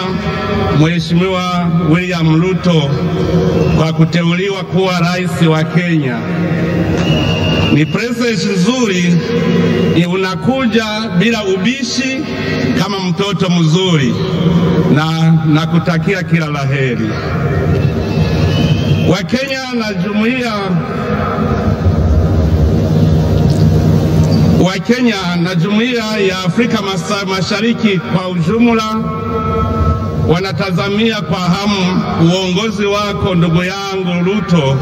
Mheshimiwa William Ruto kwa kuteuliwa kuwa rais wa Kenya. Ni presence nzuri, unakuja bila ubishi kama mtoto mzuri, na kutakia kila laheri. Wakenya na jumuiya ya Afrika Mashariki kwa ujumla wanatazamia kwa hamu uongozi wako ndugu yangu Ruto,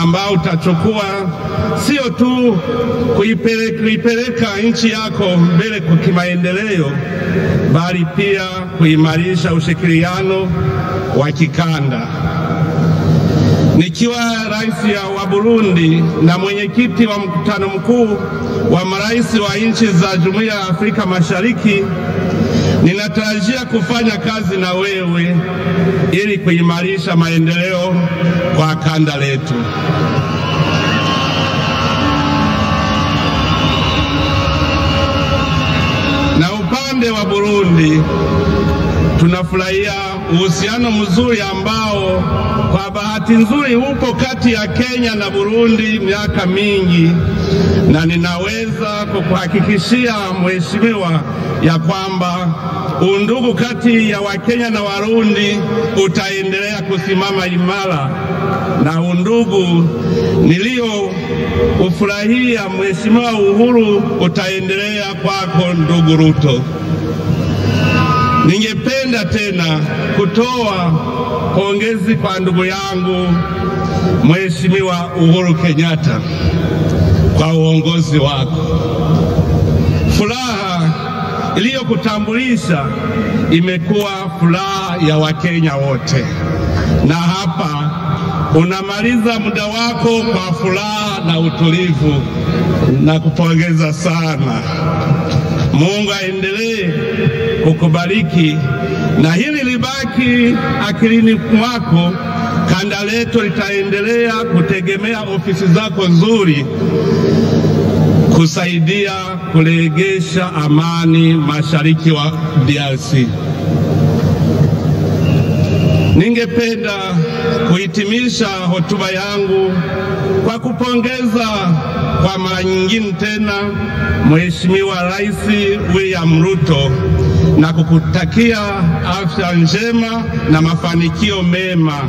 ambao utachukua sio tu kuipeleka nchi yako mbele kwa kimaendeleo, bali pia kuimarisha ushirikiano wa kikanda. Nikiwa rais wa Burundi na mwenyekiti wa mkutano mkuu wa marais wa nchi za Jumuiya ya Afrika Mashariki, ninatarajia kufanya kazi na wewe ili kuimarisha maendeleo kwa kanda letu. Na upande wa Burundi tunafurahia uhusiano mzuri ambao kwa bahati nzuri upo kati ya Kenya na Burundi miaka mingi, na ninaweza kukuhakikishia mheshimiwa ya kwamba undugu kati ya Wakenya na Warundi utaendelea kusimama imara, na undugu nilio ufurahia Mheshimiwa Uhuru utaendelea kwako ndugu Ruto. Ningependa tena kutoa pongezi kwa ndugu yangu Mheshimiwa Uhuru Kenyatta kwa uongozi wako. Furaha iliyokutambulisha imekuwa furaha ya Wakenya wote, na hapa unamaliza muda wako kwa furaha na utulivu, na kupongeza sana. Mungu aendelee kukubariki na hili libaki akilini mwako. Kanda letu litaendelea kutegemea ofisi zako nzuri kusaidia kurejesha amani mashariki wa DRC. Ningependa kuhitimisha hotuba yangu kwa kupongeza kwa mara nyingine tena Mheshimiwa Rais William Ruto na kukutakia afya njema na mafanikio mema.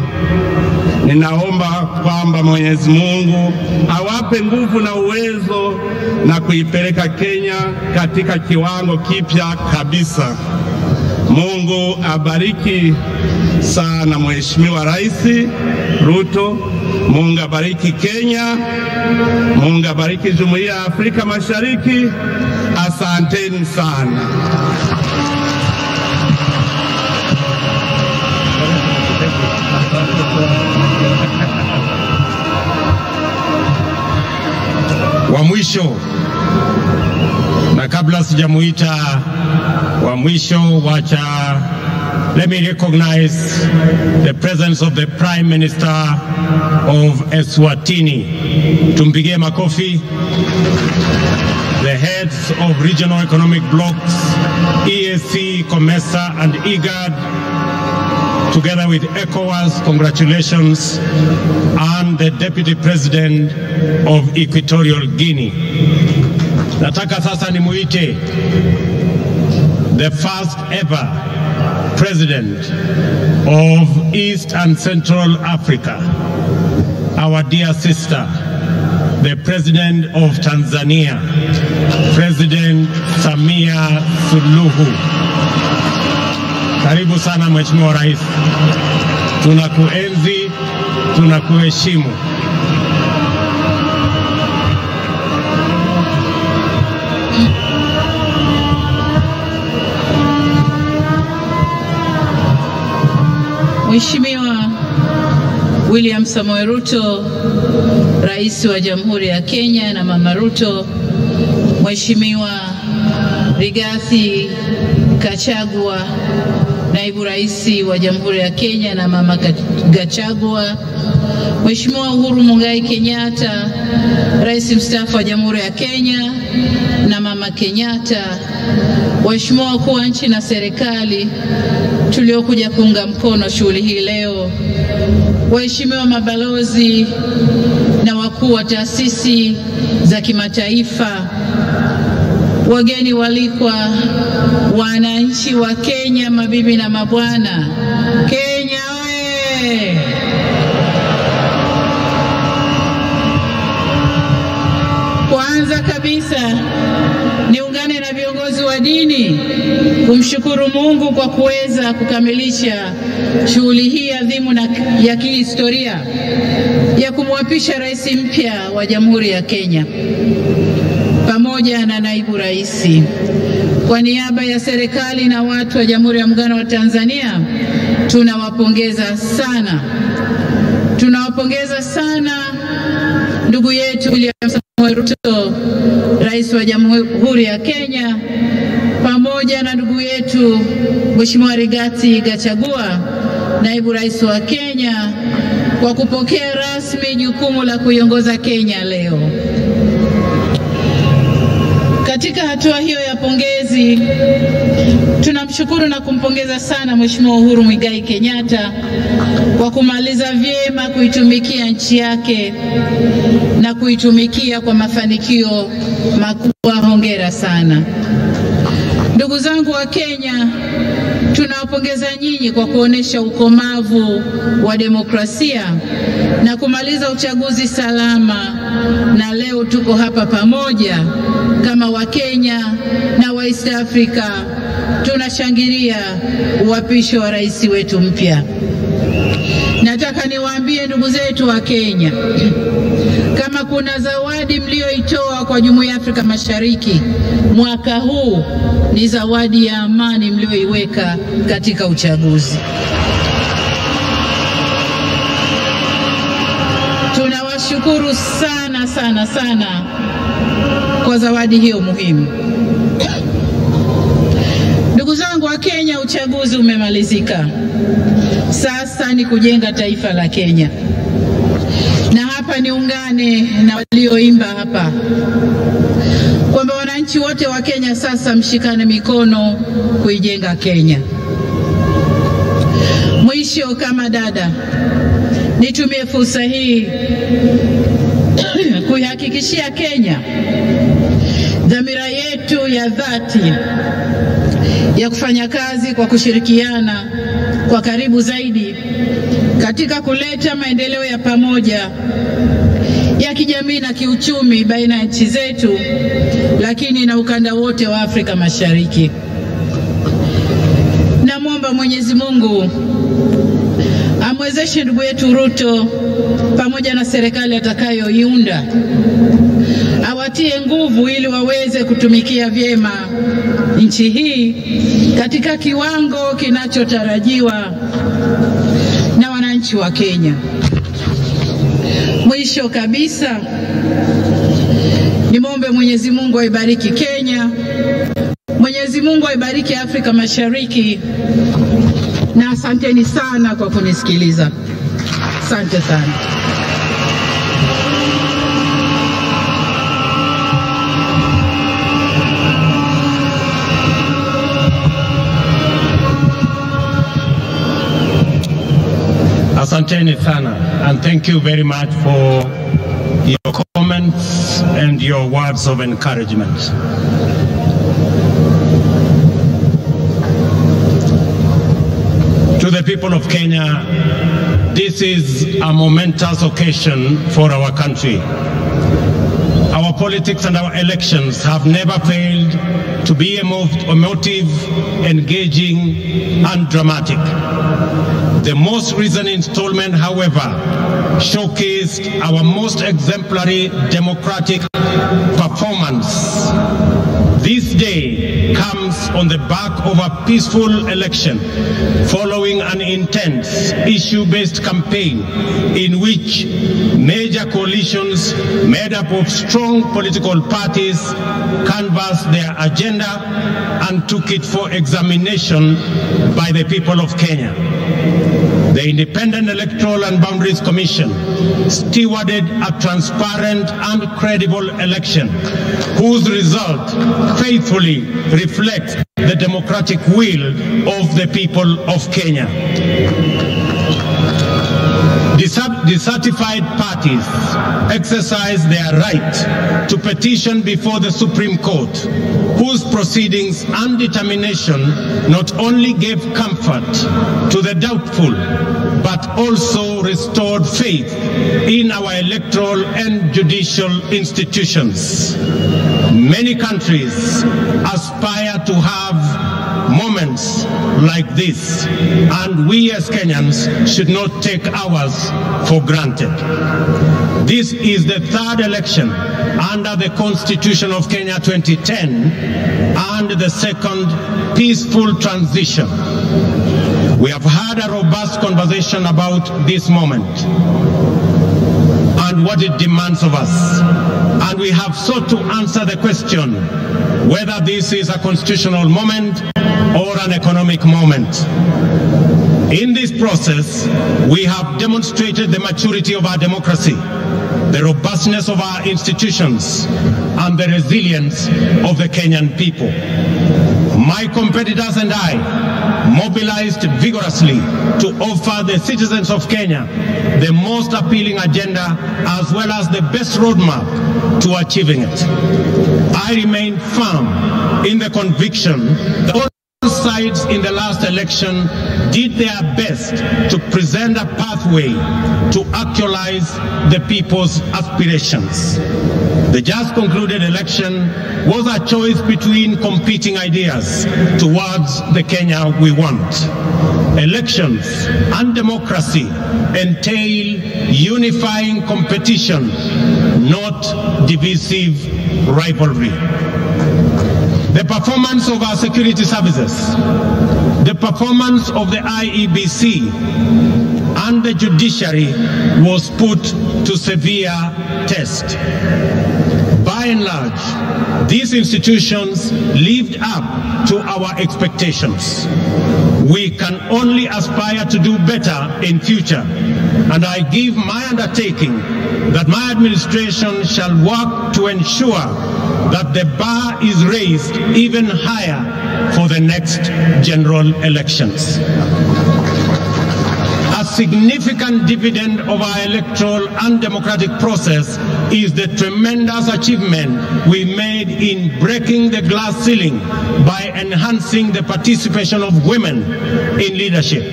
Ninaomba kwamba Mwenyezi Mungu awape nguvu na uwezo na kuipeleka Kenya katika kiwango kipya kabisa. Mungu abariki sana Mheshimiwa Rais Ruto. Mungu abariki Kenya. Mungu abariki Jumuiya ya Afrika Mashariki. Asanteni sana. Wa mwisho, na kabla sijamuita wa mwisho, wacha let me recognize the presence of the Prime Minister of Eswatini. Tumpigie makofi. The heads of regional economic blocks, EAC, COMESA and IGAD, together with ECOWAS, congratulations, and the Deputy President of Equatorial Guinea. Nataka sasa nimuite the first ever President of East and Central Africa, our dear sister, the President of Tanzania, President Samia Suluhu. Karibu sana Mheshimiwa Rais. Tunakuenzi, tunakuheshimu. Mheshimiwa William Samoei Ruto, Rais wa Jamhuri ya Kenya na Mama Ruto, Mheshimiwa Rigathi Gachagua, Naibu Rais wa Jamhuri ya Kenya na Mama Gachagua, Mheshimiwa Uhuru Muigai Kenyatta, Rais mstaafu wa Jamhuri ya Kenya na Mama Kenyatta, Waheshimiwa wakuu wa nchi na serikali tuliokuja kuunga mkono shughuli hii leo, waheshimiwa mabalozi na wakuu wa taasisi za kimataifa, wageni walikwa, wananchi wa Kenya, mabibi na mabwana. Kenya oye! Kwanza kabisa niungane na viongozi wa dini kumshukuru Mungu kwa kuweza kukamilisha shughuli hii adhimu na ya kihistoria ya kumwapisha rais mpya wa Jamhuri ya Kenya pamoja na naibu rais. Kwa niaba ya serikali na watu wa Jamhuri ya Muungano wa Tanzania, tunawapongeza sana. Tunawapongeza sana ndugu yetu William Samoei Ruto, Rais wa Jamhuri ya Kenya, pamoja na ndugu yetu Mheshimiwa Rigathi Gachagua, Naibu Rais wa Kenya, kwa kupokea rasmi jukumu la kuiongoza Kenya leo. Katika hatua hiyo ya pongezi, tunamshukuru na kumpongeza sana Mheshimiwa Uhuru Muigai Kenyatta kwa kumaliza vyema kuitumikia nchi yake na kuitumikia kwa mafanikio makubwa. Hongera sana. Ndugu zangu wa Kenya, tunawapongeza nyinyi kwa kuonesha ukomavu wa demokrasia na kumaliza uchaguzi salama, na leo tuko hapa pamoja kama Wakenya na wa East Africa tunashangilia uapisho wa rais wetu mpya. Nataka niwaambie ndugu zetu wa Kenya, kama kuna zawadi mlioitoa kwa Jumuiya ya Afrika Mashariki mwaka huu, ni zawadi ya amani mlioiweka katika uchaguzi. Tunawashukuru sana sana sana kwa zawadi hiyo muhimu. Ndugu zangu wa Kenya, uchaguzi umemalizika. Sasa ni kujenga taifa la Kenya. Na hapa niungane na walioimba hapa kwamba wananchi wote wa Kenya sasa mshikane mikono kuijenga Kenya. Mwisho, kama dada, nitumie fursa hii kuihakikishia Kenya dhamira yetu ya dhati ya kufanya kazi kwa kushirikiana kwa karibu zaidi katika kuleta maendeleo ya pamoja ya kijamii na kiuchumi baina ya nchi zetu, lakini na ukanda wote wa Afrika Mashariki. Namwomba Mwenyezi Mungu amwezeshe ndugu yetu Ruto pamoja na serikali atakayoiunda, awatie nguvu ili waweze kutumikia vyema nchi hii katika kiwango kinachotarajiwa na wananchi wa Kenya. Mwisho kabisa, nimwombe Mwenyezi Mungu aibariki Kenya, Mwenyezi Mungu aibariki Afrika Mashariki, na asanteni sana kwa kunisikiliza. Asante sana. Asanteni sana, and thank you very much for your comments and your words of encouragement. people of Kenya, this is a momentous occasion for our country. Our politics and our elections have never failed to be emotive, engaging, and dramatic. The most recent installment, however, showcased our most exemplary democratic performance. This day comes on the back of a peaceful election following an intense issue-based campaign in which major coalitions made up of strong political parties canvassed their agenda and took it for examination by the people of Kenya. The Independent Electoral and Boundaries Commission stewarded a transparent and credible election whose result faithfully reflects the democratic will of the people of Kenya. Dissatisfied parties exercise their right to petition before the Supreme Court, whose proceedings and determination not only gave comfort to the doubtful, but also restored faith in our electoral and judicial institutions. Many countries aspire to have moments like this, and we as Kenyans should not take ours for granted. This is the third election under the Constitution of Kenya 2010 and the second peaceful transition. We have had a robust conversation about this moment and what it demands of us. And we have sought to answer the question whether this is a constitutional moment or an economic moment. In this process, we have demonstrated the maturity of our democracy, the robustness of our institutions, and the resilience of the Kenyan people. My competitors and I mobilized vigorously to offer the citizens of Kenya the most appealing agenda as well as the best roadmap to achieving it. I remain firm in the conviction that all sides in the last election did their best to present a pathway to actualize the people's aspirations. The just concluded election was a choice between competing ideas towards the Kenya we want. Elections and democracy entail unifying competition, not divisive rivalry. The performance of our security services, the performance of the IEBC, and the judiciary was put to severe test. By and large, these institutions lived up to our expectations. We can only aspire to do better in future, and I give my undertaking that my administration shall work to ensure that the bar is raised even higher for the next general elections. A significant dividend of our electoral and democratic process is the tremendous achievement we made in breaking the glass ceiling by enhancing the participation of women in leadership.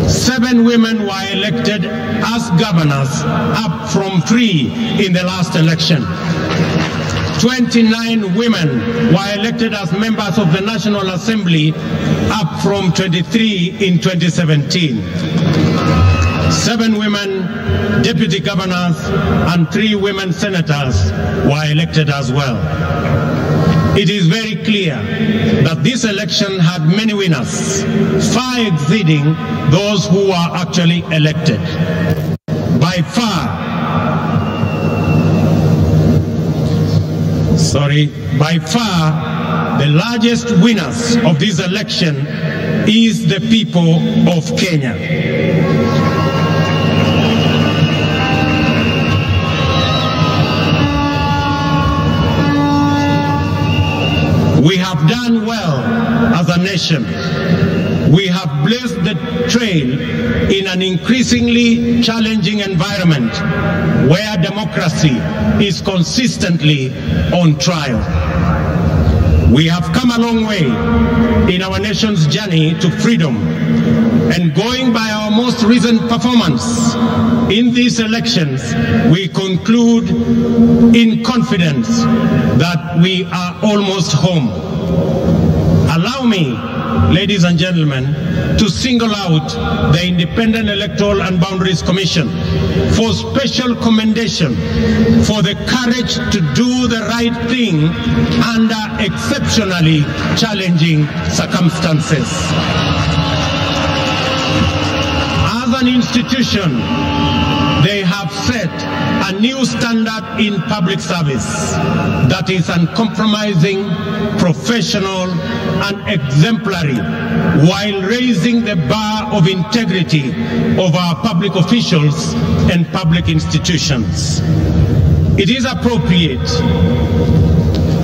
7 women were elected as governors, up from 3 in the last election. 29 women were elected as members of the National Assembly, up from 23 in 2017. 7 women deputy governors and 3 women senators were elected as well. It is very clear that this election had many winners, far exceeding those who were actually elected. By far, the largest winners of this election is the people of Kenya. We have done well as a nation. We have blazed the trail in an increasingly challenging environment where democracy is consistently on trial. We have come a long way in our nation's journey to freedom, and going by our most recent performance in these elections, we conclude in confidence that we are almost home. Allow me, ladies and gentlemen, to single out the Independent Electoral and Boundaries Commission for special commendation for the courage to do the right thing under exceptionally challenging circumstances. As an institution, they have set a new standard in public service that is uncompromising, professional, and exemplary, while raising the bar of integrity of our public officials and public institutions. It is appropriate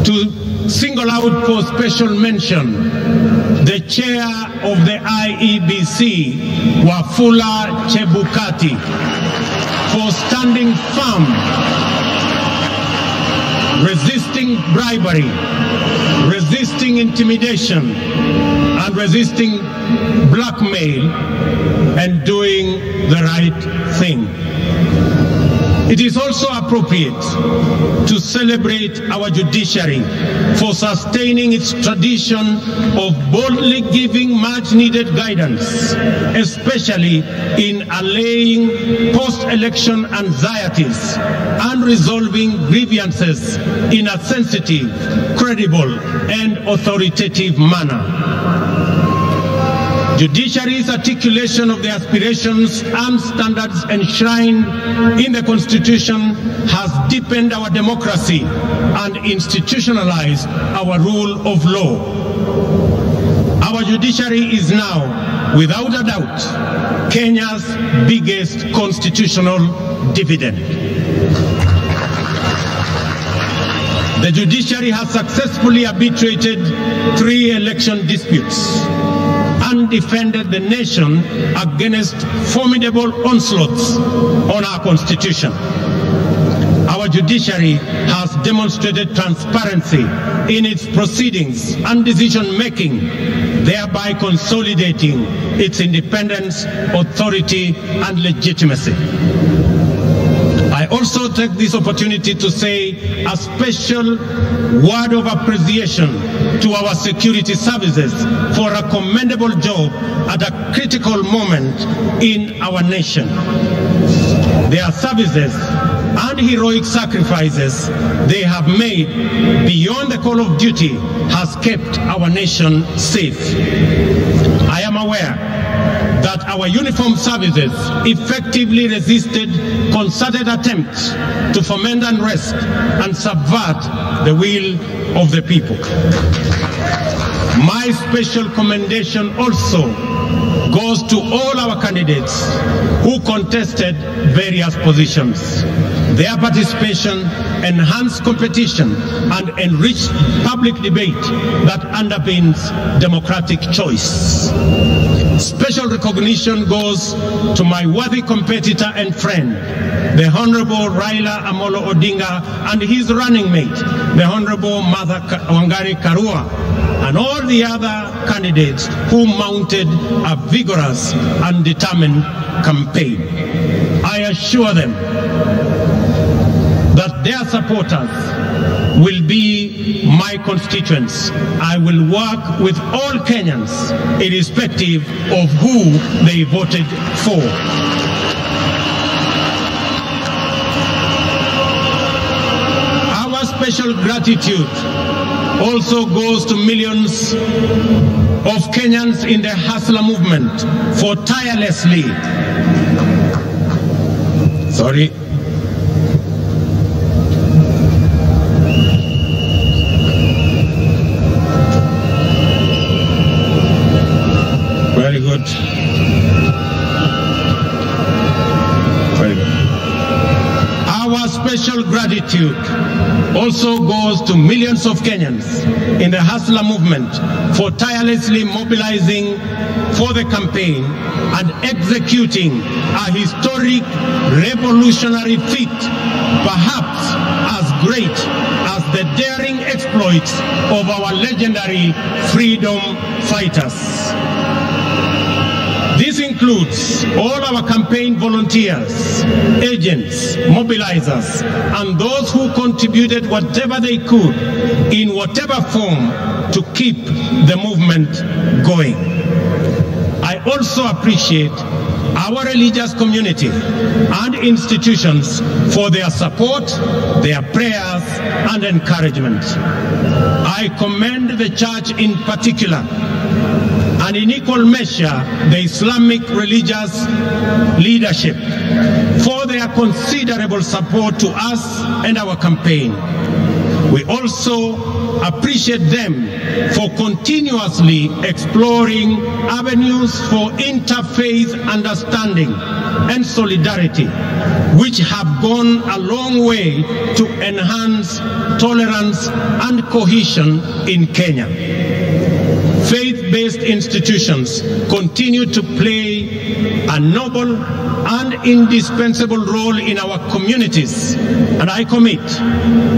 to single out for special mention the chair of the IEBC, Wafula Chebukati, for standing firm, resisting bribery, resisting intimidation, and resisting blackmail, and doing the right thing. It is also appropriate to celebrate our judiciary for sustaining its tradition of boldly giving much-needed guidance, especially in allaying post-election anxieties and resolving grievances in a sensitive, credible, and authoritative manner. Judiciary's articulation of the aspirations and standards enshrined in the Constitution has deepened our democracy and institutionalized our rule of law. Our judiciary is now, without a doubt, Kenya's biggest constitutional dividend. The judiciary has successfully arbitrated 3 election disputes and defended the nation against formidable onslaughts on our constitution. Our judiciary has demonstrated transparency in its proceedings and decision-making, thereby consolidating its independence, authority, and legitimacy. I also take this opportunity to say a special word of appreciation to our security services for a commendable job at a critical moment in our nation. Their services and heroic sacrifices they have made beyond the call of duty has kept our nation safe. I am aware that our uniformed services effectively resisted concerted attempts to foment unrest and subvert the will of the people. My special commendation also goes to all our candidates who contested various positions. Their participation enhanced competition and enriched public debate that underpins democratic choice. Special recognition goes to my worthy competitor and friend, the Honorable Raila Amolo Odinga, and his running mate, the Honorable Martha Wangari Karua, and all the other candidates who mounted a vigorous and determined campaign. I assure them that their supporters will be my constituents. I will work with all Kenyans, irrespective of who they voted for. Our special gratitude also goes to millions of Kenyans in the Hustler movement for tirelessly Very good. Our special gratitude also goes to millions of Kenyans in the Hustler movement for tirelessly mobilizing for the campaign and executing a historic revolutionary feat, perhaps as great as the daring exploits of our legendary freedom fighters. This includes all our campaign volunteers, agents, mobilizers, and those who contributed whatever they could in whatever form to keep the movement going. I also appreciate our religious community and institutions for their support, their prayers, and encouragement. I commend the church in particular, and in equal measure the Islamic religious leadership for their considerable support to us and our campaign. We also appreciate them for continuously exploring avenues for interfaith understanding and solidarity, which have gone a long way to enhance tolerance and cohesion in Kenya. Faith-based institutions continue to play a noble and indispensable role in our communities, and I commit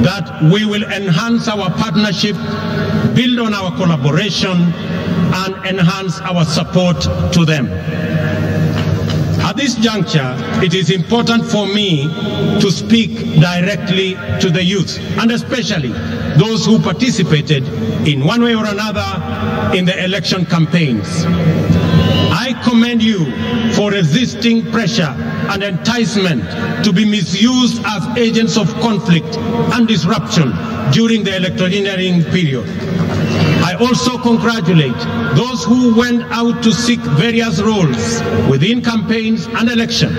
that we will enhance our partnership, build on our collaboration, and enhance our support to them. At this juncture, it is important for me to speak directly to the youth, and especially those who participated in one way or another in the election campaigns. I commend you for resisting pressure and enticement to be misused as agents of conflict and disruption during the electioneering period. I also congratulate those who went out to seek various roles within campaigns and election,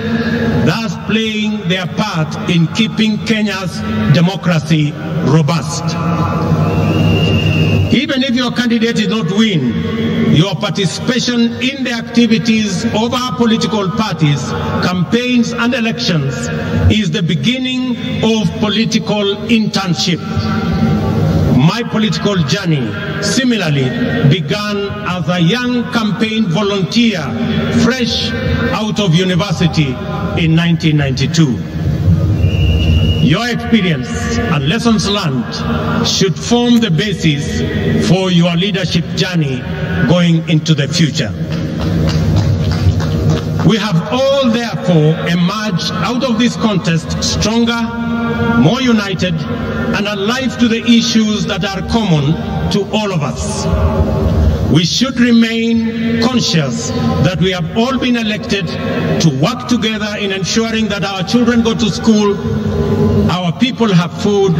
thus playing their part in keeping Kenya's democracy robust. Even if your candidate did not win, your participation in the activities of our political parties, campaigns, and elections is the beginning of political internship. My political journey similarly began as a young campaign volunteer fresh out of university in 1992. Your experience and lessons learned should form the basis for your leadership journey going into the future. We have all therefore emerged out of this contest stronger, more united, and alive to the issues that are common to all of us. We should remain conscious that we have all been elected to work together in ensuring that our children go to school, our people have food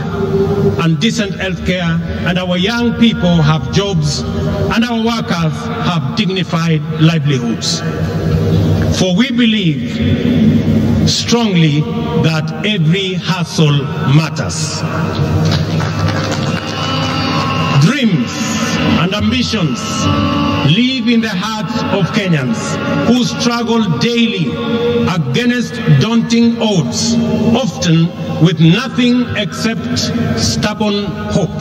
and decent health care, and our young people have jobs, and our workers have dignified livelihoods. For we believe strongly that every hustle matters. Dreams and ambitions live in the hearts of Kenyans who struggle daily against daunting odds, often with nothing except stubborn hope.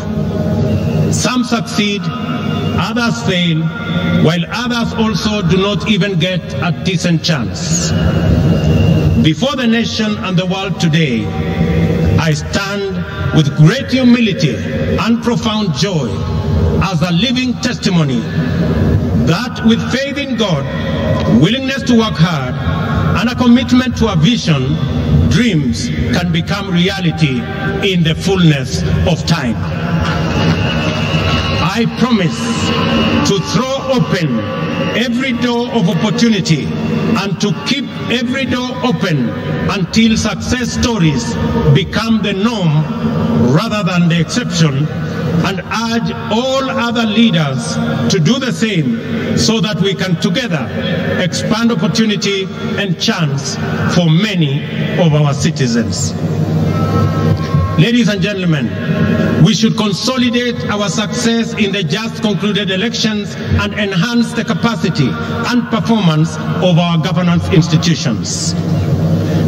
Some succeed, others fail, while others also do not even get a decent chance. Before the nation and the world today, I stand with great humility and profound joy as a living testimony that with faith in God, willingness to work hard, and a commitment to a vision, dreams can become reality in the fullness of time. I promise to throw open every door of opportunity and to keep every door open until success stories become the norm rather than the exception, and urge all other leaders to do the same so that we can together expand opportunity and chance for many of our citizens. Ladies and gentlemen, we should consolidate our success in the just concluded elections and enhance the capacity and performance of our governance institutions.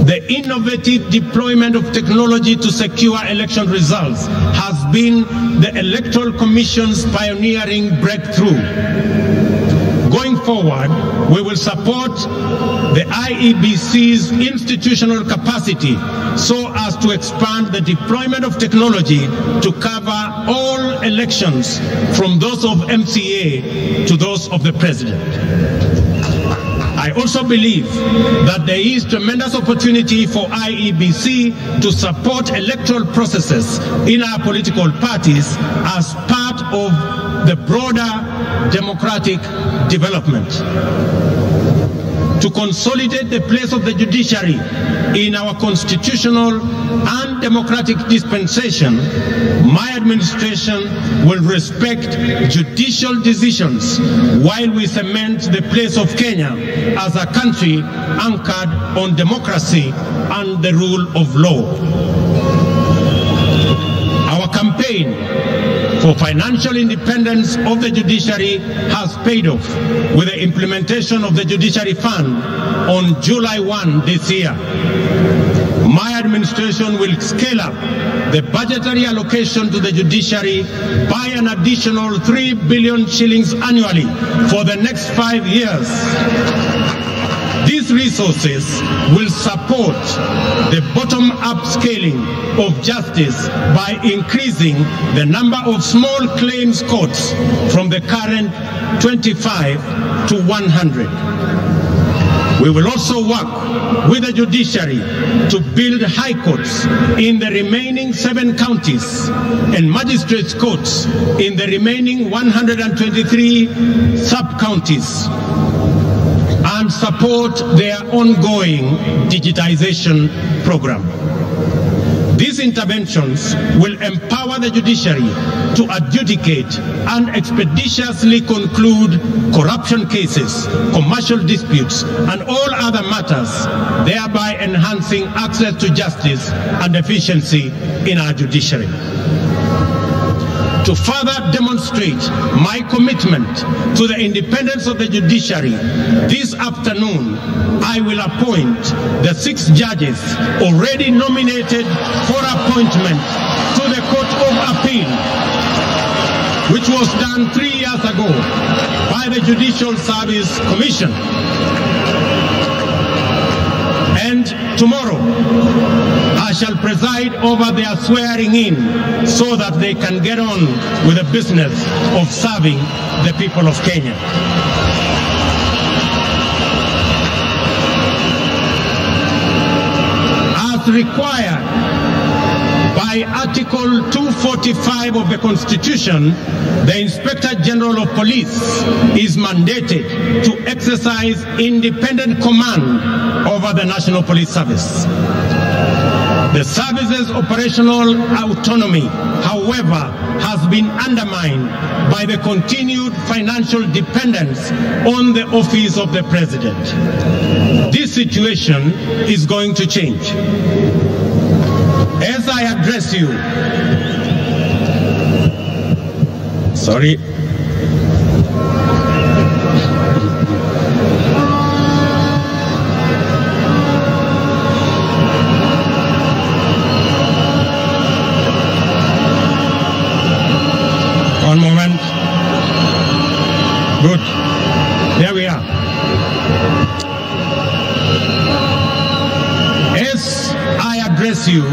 The innovative deployment of technology to secure election results has been the Electoral Commission's pioneering breakthrough. Going forward, we will support the IEBC's institutional capacity so as to expand the deployment of technology to cover all elections from those of MCA to those of the president. I also believe that there is tremendous opportunity for IEBC to support electoral processes in our political parties as part of the broader democratic development. To consolidate the place of the judiciary in our constitutional and democratic dispensation, my administration will respect judicial decisions while we cement the place of Kenya as a country anchored on democracy and the rule of law. Our campaign for financial independence of the judiciary has paid off with the implementation of the Judiciary Fund on July 1 this year. My administration will scale up the budgetary allocation to the judiciary by an additional 3 billion shillings annually for the next 5 years. These resources will support the bottom-up scaling of justice by increasing the number of small claims courts from the current 25 to 100. We will also work with the judiciary to build high courts in the remaining 7 counties and magistrates courts in the remaining 123 sub-counties, and support their ongoing digitization program. These interventions will empower the judiciary to adjudicate and expeditiously conclude corruption cases, commercial disputes, and all other matters, thereby enhancing access to justice and efficiency in our judiciary. To further demonstrate my commitment to the independence of the judiciary, this afternoon I will appoint the 6 judges already nominated for appointment to the Court of Appeal, which was done 3 years ago by the Judicial Service Commission. And tomorrow I shall preside over their swearing in so that they can get on with the business of serving the people of Kenya. As required by Article 245 of the Constitution, the Inspector General of Police is mandated to exercise independent command over the National Police Service. The service's operational autonomy, however, has been undermined by the continued financial dependence on the office of the President. This situation is going to change. As I address you, sorry. One moment. Good. There we are. As I address you,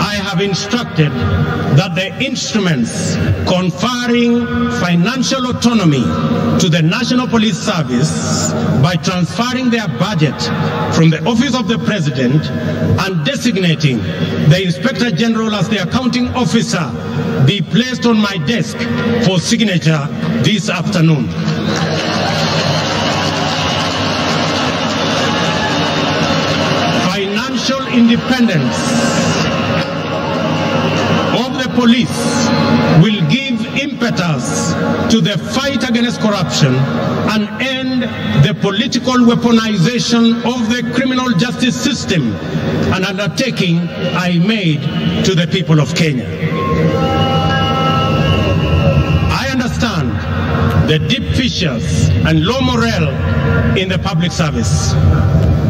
I have instructed that the instruments conferring financial autonomy to the National Police Service by transferring their budget from the Office of the President and designating the Inspector General as the accounting officer be placed on my desk for signature this afternoon. Financial independence of the police will give impetus to the fight against corruption and end the political weaponization of the criminal justice system, an undertaking I made to the people of Kenya. I understand the deep fissures and low morale in the public service.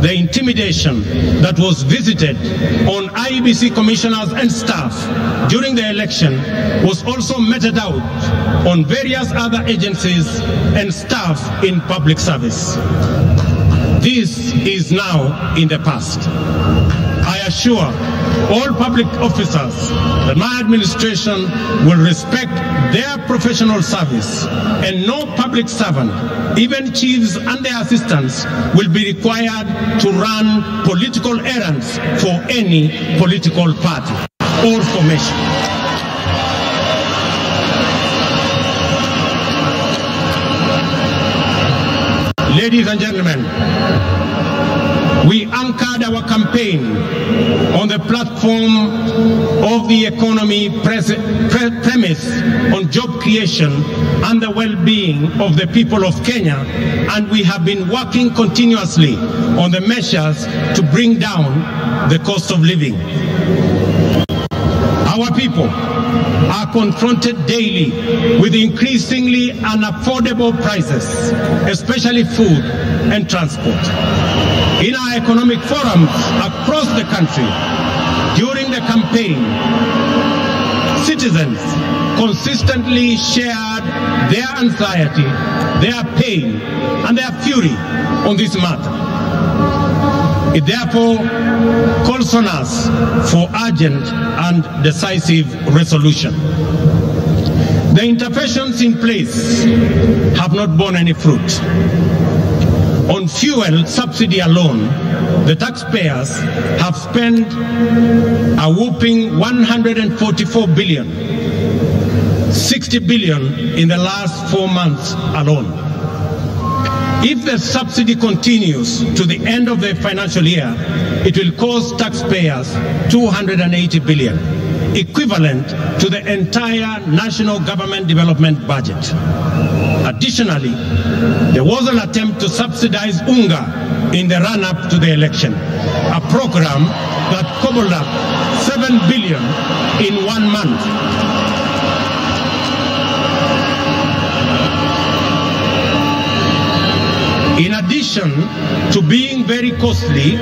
The intimidation that was visited on IEBC commissioners and staff during the election was also meted out on various other agencies and staff in public service. This is now in the past. I assure all public officers that my administration will respect their professional service, and no public servant, even chiefs and their assistants, will be required to run political errands for any political party or formation. Ladies and gentlemen, we anchored our campaign on the platform of the economy premise on job creation and the well-being of the people of Kenya, and we have been working continuously on the measures to bring down the cost of living. Our people are confronted daily with increasingly unaffordable prices, especially food and transport. In our economic forums across the country, during the campaign, citizens consistently shared their anxiety, their pain, and their fury on this matter. It therefore calls on us for urgent and decisive resolution. The interventions in place have not borne any fruit. On fuel subsidy alone, the taxpayers have spent a whopping 144 billion, 60 billion in the last 4 months alone. If the subsidy continues to the end of the financial year, it will cost taxpayers 280 billion, equivalent to the entire national government development budget. Additionally, there was an attempt to subsidize unga in the run-up to the election, a program that cobbled up 7 billion in 1 month. In addition to being very costly,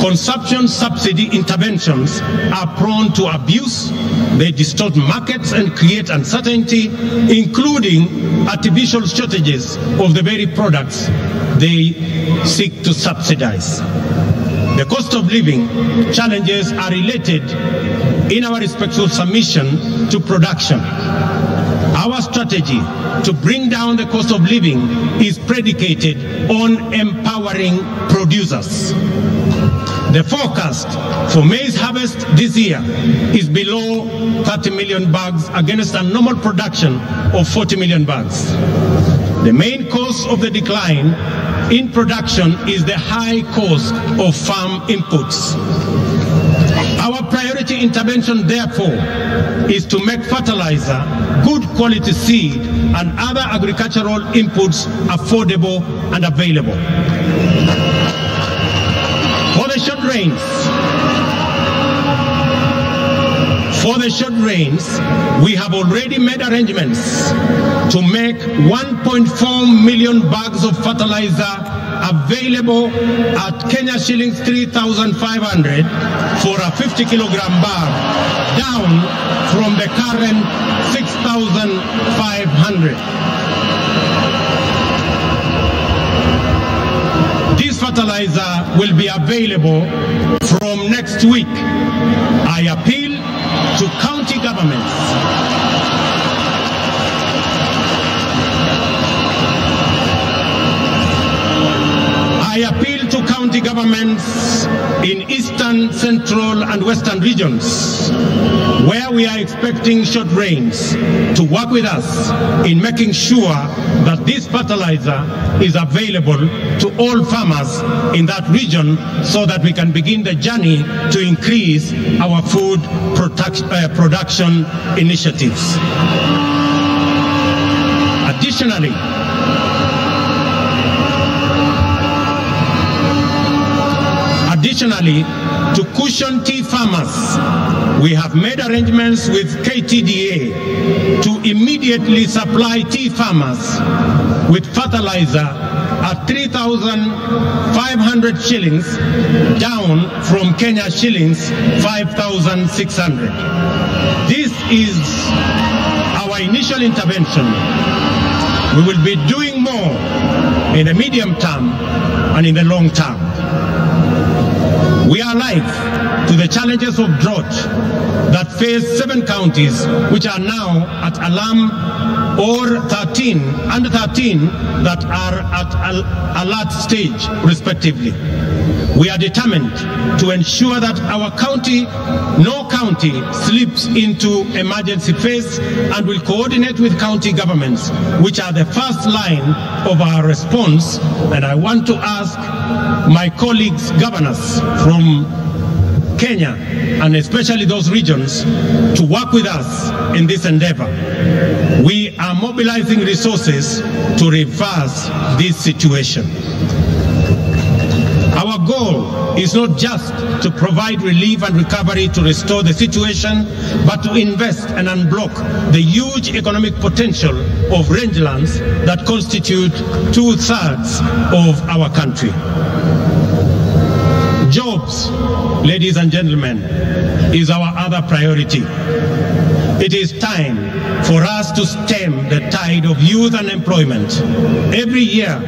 consumption subsidy interventions are prone to abuse. They distort markets and create uncertainty, including artificial shortages of the very products they seek to subsidize. The cost of living challenges are related in our respectful submission to production. Our strategy to bring down the cost of living is predicated on empowering producers. The forecast for maize harvest this year is below 30 million bags against a normal production of 40 million bags. The main cause of the decline in production is the high cost of farm inputs. Our priority intervention, therefore, is to make fertilizer, good quality seed, and other agricultural inputs affordable and available. For the short rains, we have already made arrangements to make 1.4 million bags of fertilizer available at Kenya shillings 3,500 for a 50 kilogram bag, down from the current 6,500. This fertilizer will be available from next week. I appeal to county governments in eastern, central, and western regions, where we are expecting short rains, to work with us in making sure that this fertilizer is available to all farmers in that region, so that we can begin the journey to increase our food production initiatives. Additionally, to cushion tea farmers, we have made arrangements with KTDA to immediately supply tea farmers with fertilizer at 3,500 shillings, down from Kenya shillings 5,600. This is our initial intervention. We will be doing more in the medium term and in the long term. We are alive to the challenges of drought that face 7 counties, which are now at alarm, or under 13 that are at alert stage, respectively. We are determined to ensure that no county slips into emergency phase, and will coordinate with county governments, which are the first line of our response. And I want to ask my colleagues, governors from Kenya, and especially those regions, to work with us in this endeavor. We are mobilizing resources to reverse this situation. Our goal is not just to provide relief and recovery to restore the situation, but to invest and unblock the huge economic potential of rangelands that constitute 2/3 of our country. Jobs, ladies and gentlemen, is our other priority. It is time for us to stem the tide of youth unemployment. Every year,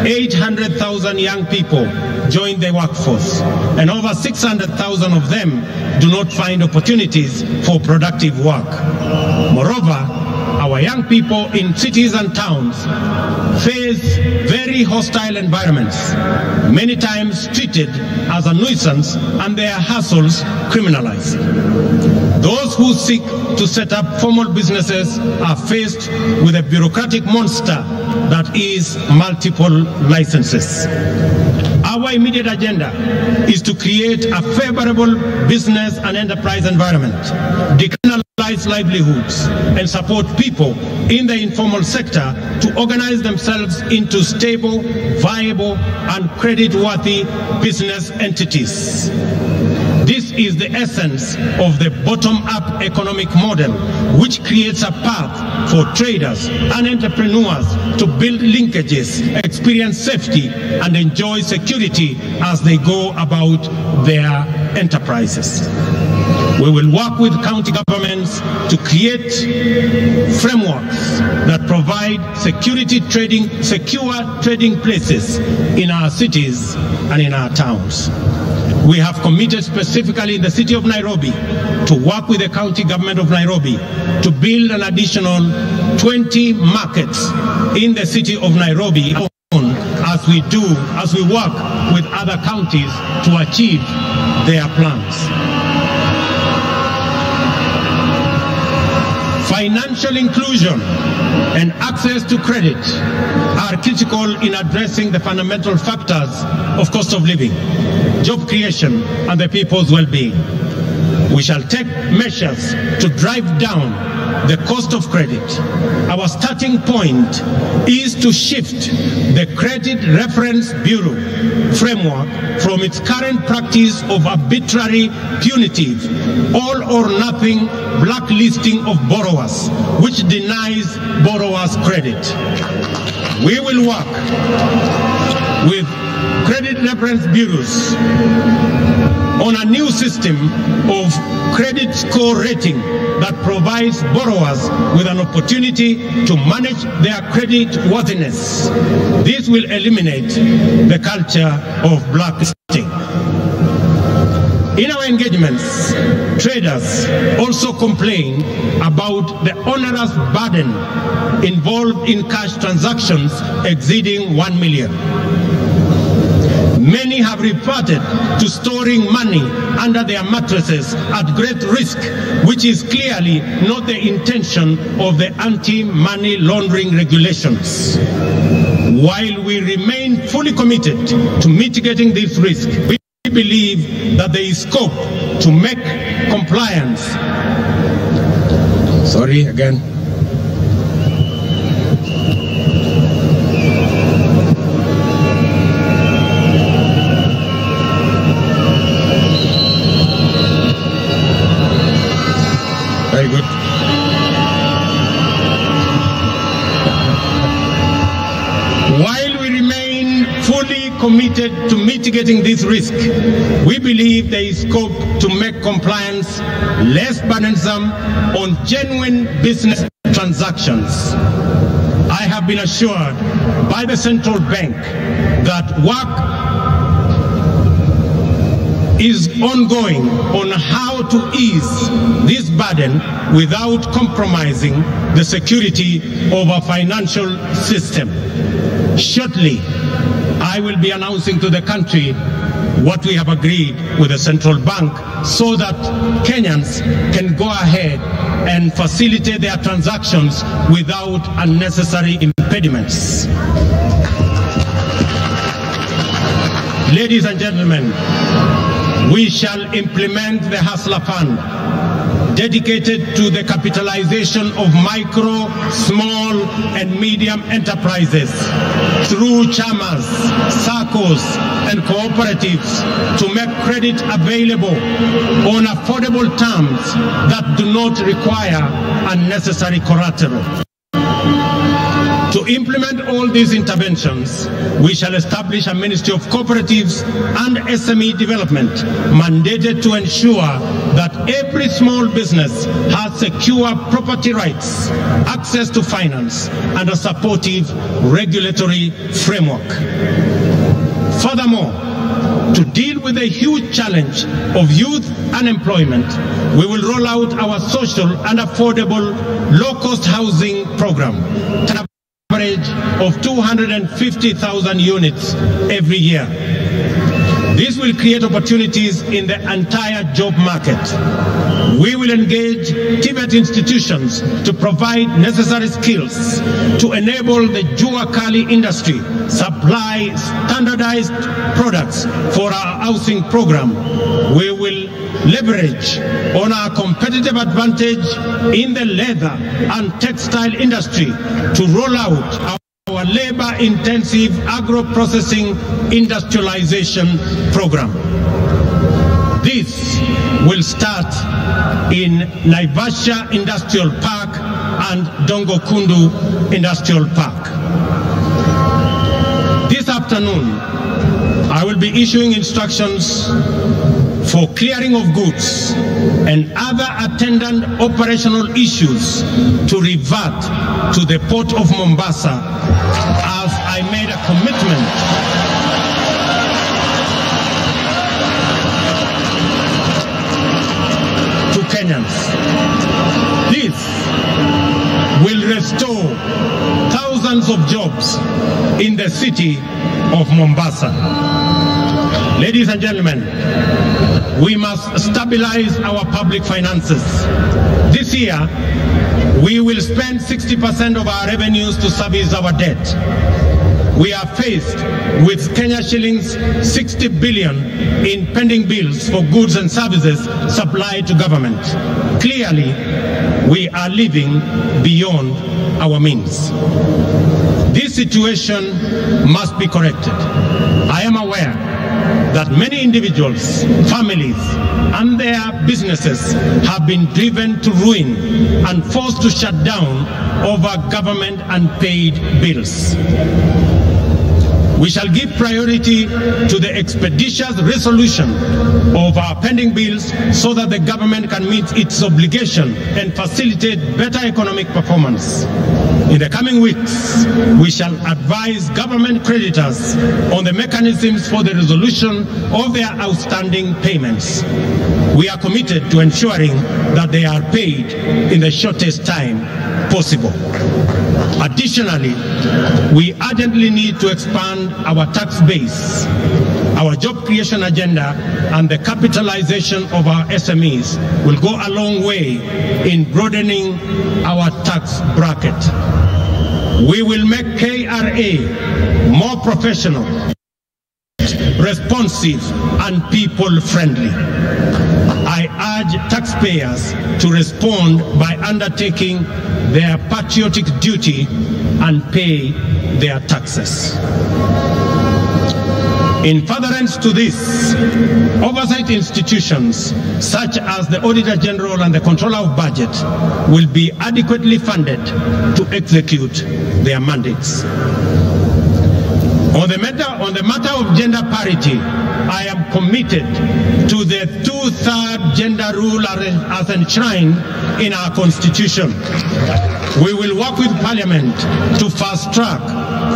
800,000 young people join the workforce, and over 600,000 of them do not find opportunities for productive work. Moreover, our young people in cities and towns face very hostile environments, many times treated as a nuisance and their hustles criminalized. Those who seek to set up formal businesses are faced with a bureaucratic monster that is multiple licenses. Our immediate agenda is to create a favorable business and enterprise environment, decriminalize livelihoods, and support people in the informal sector to organize themselves into stable, viable, and credit-worthy business entities. This is the essence of the bottom-up economic model, which creates a path for traders and entrepreneurs to build linkages, experience safety, and enjoy security as they go about their enterprises. We will work with county governments to create frameworks that provide secure trading places in our cities and in our towns. We have committed specifically in the city of Nairobi to work with the county government of Nairobi to build an additional 20 markets in the city of Nairobi as we work with other counties to achieve their plans. Financial inclusion and access to credit are critical in addressing the fundamental factors of cost of living, job creation, and the people's well-being. We shall take measures to drive down the cost of credit. Our starting point is to shift the Credit Reference Bureau framework from its current practice of arbitrary, punitive, all-or-nothing blacklisting of borrowers, which denies borrowers credit. We will work with credit reference bureaus on a new system of credit score rating that provides borrowers with an opportunity to manage their credit worthiness. This will eliminate the culture of blacklisting. In our engagements, traders also complain about the onerous burden involved in cash transactions exceeding 1 million. Many have reverted to storing money under their mattresses at great risk, which is clearly not the intention of the anti-money laundering regulations. While we remain fully committed to mitigating this risk, we believe that there is scope to make compliance. Sorry, again. Very good. While we remain fully committed to mitigating this risk, we believe there is scope to make compliance less burdensome on genuine business transactions. I have been assured by the central bank that work is ongoing on how to ease this burden without compromising the security of our financial system. Shortly, I will be announcing to the country what we have agreed with the central bank so that Kenyans can go ahead and facilitate their transactions without unnecessary impediments. Ladies and gentlemen, we shall implement the Hustler Fund, dedicated to the capitalization of micro, small, and medium enterprises through chamas, SACCOs, and cooperatives to make credit available on affordable terms that do not require unnecessary collateral. To implement all these interventions, we shall establish a Ministry of Cooperatives and SME Development, mandated to ensure that every small business has secure property rights, access to finance, and a supportive regulatory framework. Furthermore, to deal with the huge challenge of youth unemployment, we will roll out our social and affordable low-cost housing program, average of 250,000 units every year. This will create opportunities in the entire job market. We will engage TVET institutions to provide necessary skills to enable the Jua Kali industry supply standardized products for our housing program. We will leverage on our competitive advantage in the leather and textile industry to roll out our labor-intensive agro-processing industrialization program. This will start in Naivasha Industrial Park and Dongo Kundu Industrial Park. This afternoon, I will be issuing instructions for clearing of goods and other attendant operational issues to revert to the Port of Mombasa, as I made a commitment to Kenyans. This will restore thousands of jobs in the city of Mombasa. Ladies and gentlemen, we must stabilize our public finances. This year, we will spend 60% of our revenues to service our debt. We are faced with Kenya shillings 60 billion in pending bills for goods and services supplied to government. Clearly, we are living beyond our means. This situation must be corrected. I am aware that many individuals, families, and their businesses have been driven to ruin and forced to shut down over government unpaid bills. We shall give priority to the expeditious resolution of our pending bills so that the government can meet its obligation and facilitate better economic performance. In the coming weeks, we shall advise government creditors on the mechanisms for the resolution of their outstanding payments. We are committed to ensuring that they are paid in the shortest time possible. Additionally, we urgently need to expand our tax base. Our job creation agenda and the capitalization of our SMEs will go a long way in broadening our tax bracket. We will make KRA more professional, responsive, and people-friendly. I urge taxpayers to respond by undertaking their patriotic duty and pay their taxes. In furtherance to this, oversight institutions such as the Auditor General and the Controller of Budget will be adequately funded to execute their mandates. On the matter of gender parity, I am committed to the 2/3 gender rule as enshrined in our Constitution. We will work with Parliament to fast-track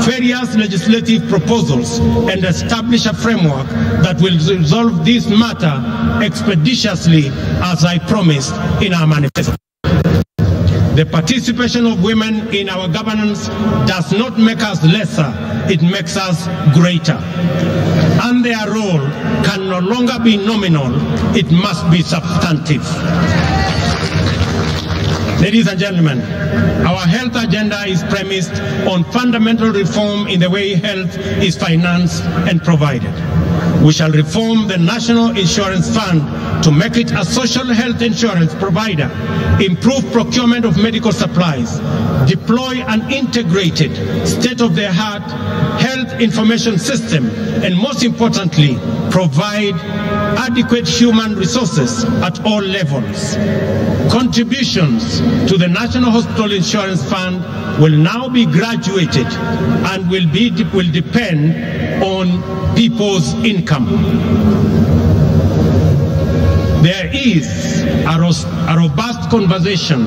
various legislative proposals and establish a framework that will resolve this matter expeditiously, as I promised in our manifesto. The participation of women in our governance does not make us lesser, it makes us greater. And their role can no longer be nominal, it must be substantive. Ladies and gentlemen, our health agenda is premised on fundamental reform in the way health is financed and provided. We shall reform the National Insurance Fund to make it a social health insurance provider, improve procurement of medical supplies, deploy an integrated, state-of-the-art health information system, and most importantly, provide adequate human resources at all levels. Contributions to the National Hospital Insurance Fund will now be graduated and will depend on people's income. There is a robust conversation,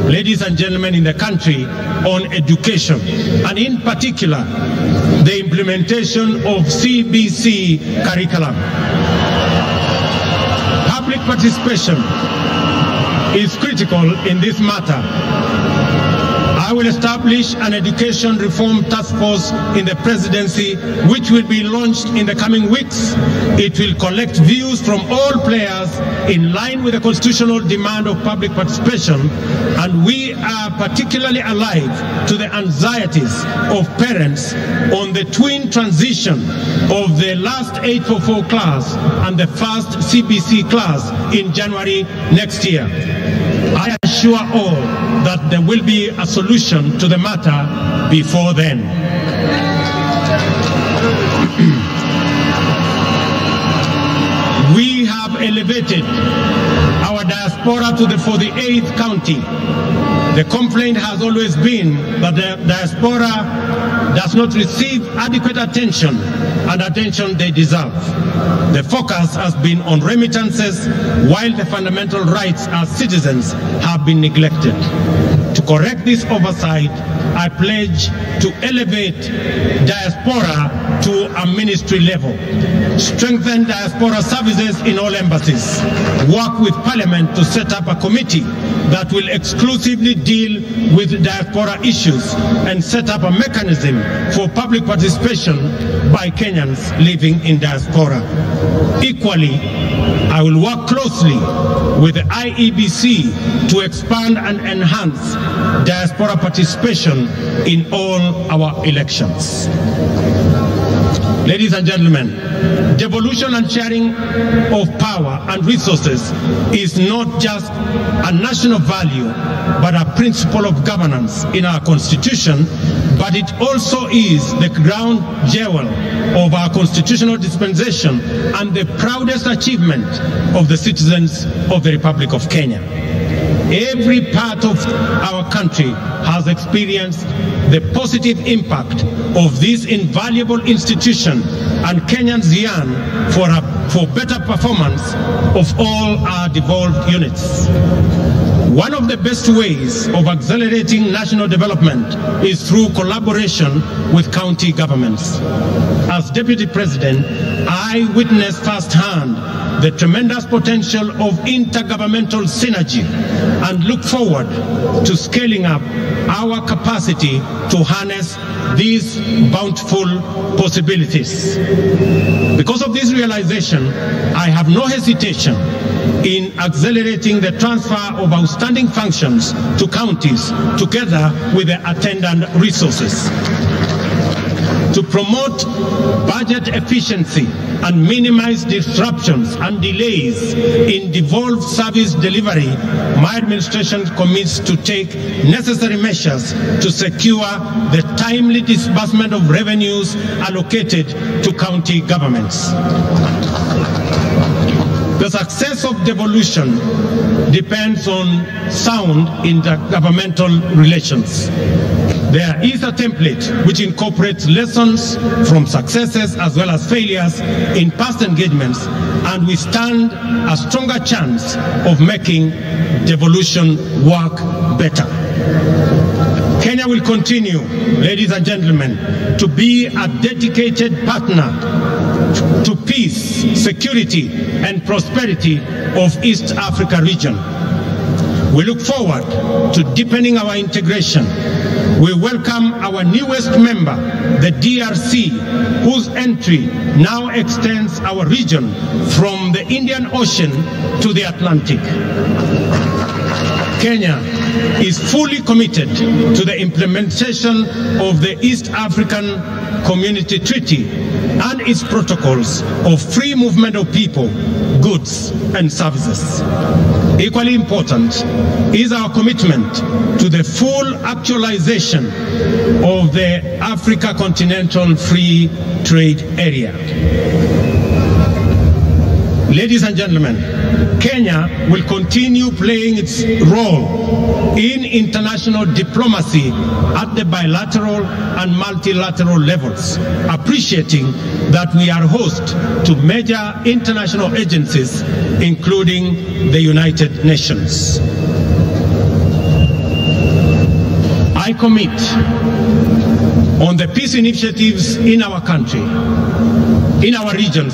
ladies and gentlemen, in the country on education, and in particular, the implementation of CBC curriculum. Public participation is critical in this matter. I will establish an education reform task force in the presidency, which will be launched in the coming weeks. It will collect views from all players in line with the constitutional demand of public participation, and we are particularly alive to the anxieties of parents on the twin transition of the last 844 class and the first CBC class in January next year. I assure all that there will be a solution to the matter before then. We have elevated our diaspora to the 48th county. The complaint has always been that the diaspora does not receive adequate attention and attention they deserve. The focus has been on remittances, while the fundamental rights as citizens have been neglected. To correct this oversight, I pledge to elevate diaspora to a ministry level, strengthen diaspora services in all embassies, work with Parliament to set up a committee that will exclusively deal with diaspora issues, and set up a mechanism for public participation by Kenyans living in diaspora. Equally, I will work closely with the IEBC to expand and enhance diaspora participation in all our elections. Ladies and gentlemen, devolution and sharing of power and resources is not just a national value, but a principle of governance in our Constitution, but it also is the ground jewel of our constitutional dispensation and the proudest achievement of the citizens of the Republic of Kenya. Every part of our country has experienced the positive impact of this invaluable institution, and Kenyans yearn for better performance of all our devolved units. One of the best ways of accelerating national development is through collaboration with county governments. As Deputy President, I witnessed firsthand the tremendous potential of intergovernmental synergy and look forward to scaling up our capacity to harness these bountiful possibilities. Because of this realization, I have no hesitation in accelerating the transfer of outstanding functions to counties together with the attendant resources. To promote budget efficiency and minimize disruptions and delays in devolved service delivery, my administration commits to take necessary measures to secure the timely disbursement of revenues allocated to county governments. The success of devolution depends on sound intergovernmental relations. There is a template which incorporates lessons from successes as well as failures in past engagements, and we stand a stronger chance of making devolution work better. Kenya will continue, ladies and gentlemen, to be a dedicated partner to peace, security, and prosperity of East Africa region. We look forward to deepening our integration. We welcome our newest member, the DRC, whose entry now extends our region from the Indian Ocean to the Atlantic. Kenya is fully committed to the implementation of the East African Community Treaty and its protocols of free movement of people, goods, and services. Equally important is our commitment to the full actualization of the Africa Continental Free Trade Area. Ladies and gentlemen, Kenya will continue playing its role in international diplomacy at the bilateral and multilateral levels, appreciating that we are host to major international agencies, including the United Nations. I commit on the peace initiatives in our country, in our region,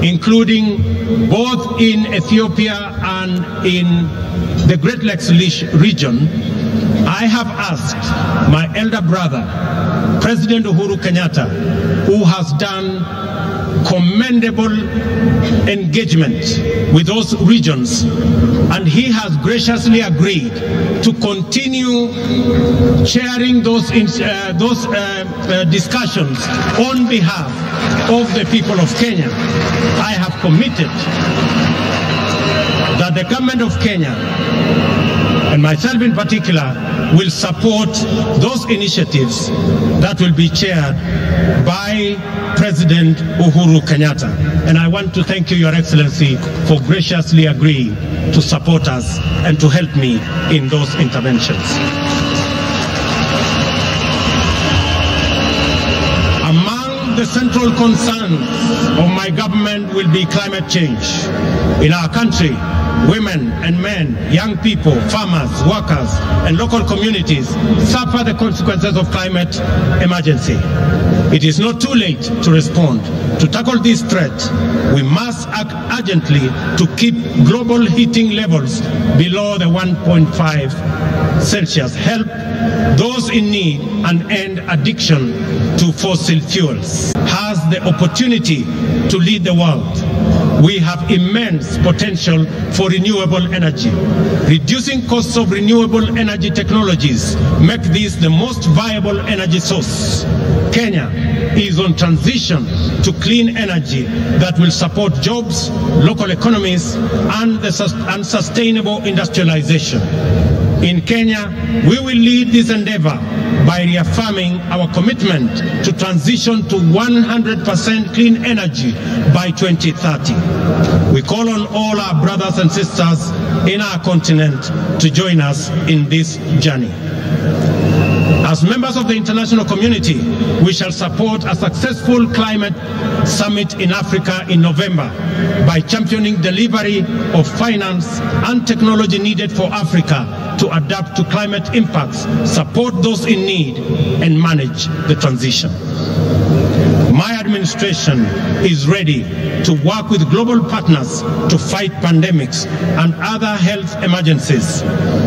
including both in Ethiopia and in the Great Lakes region. I have asked my elder brother, President Uhuru Kenyatta, who has done commendable engagement with those regions, and he has graciously agreed to continue chairing those discussions on behalf of the people of Kenya. I have committed that the government of Kenya, and myself in particular, will support those initiatives that will be chaired by President Uhuru Kenyatta. And I want to thank you, Your Excellency, for graciously agreeing to support us and to help me in those interventions. Among the central concerns of my government will be climate change. In our country, women and men, young people, farmers, workers, and local communities suffer the consequences of climate emergency. It is not too late to respond. To tackle this threat, we must act urgently to keep global heating levels below the 1.5 Celsius, help those in need, and end addiction to fossil fuels. Has the opportunity to lead the world. We have immense potential for renewable energy. Reducing costs of renewable energy technologies make this the most viable energy source. Kenya is on transition to clean energy that will support jobs, local economies, and sustainable industrialization. In Kenya, we will lead this endeavor by reaffirming our commitment to transition to 100% clean energy by 2030. We call on all our brothers and sisters in our continent to join us in this journey. As members of the international community, we shall support a successful climate summit in Africa in November by championing delivery of finance and technology needed for Africa to adapt to climate impacts, support those in need, and manage the transition. My administration is ready to work with global partners to fight pandemics and other health emergencies.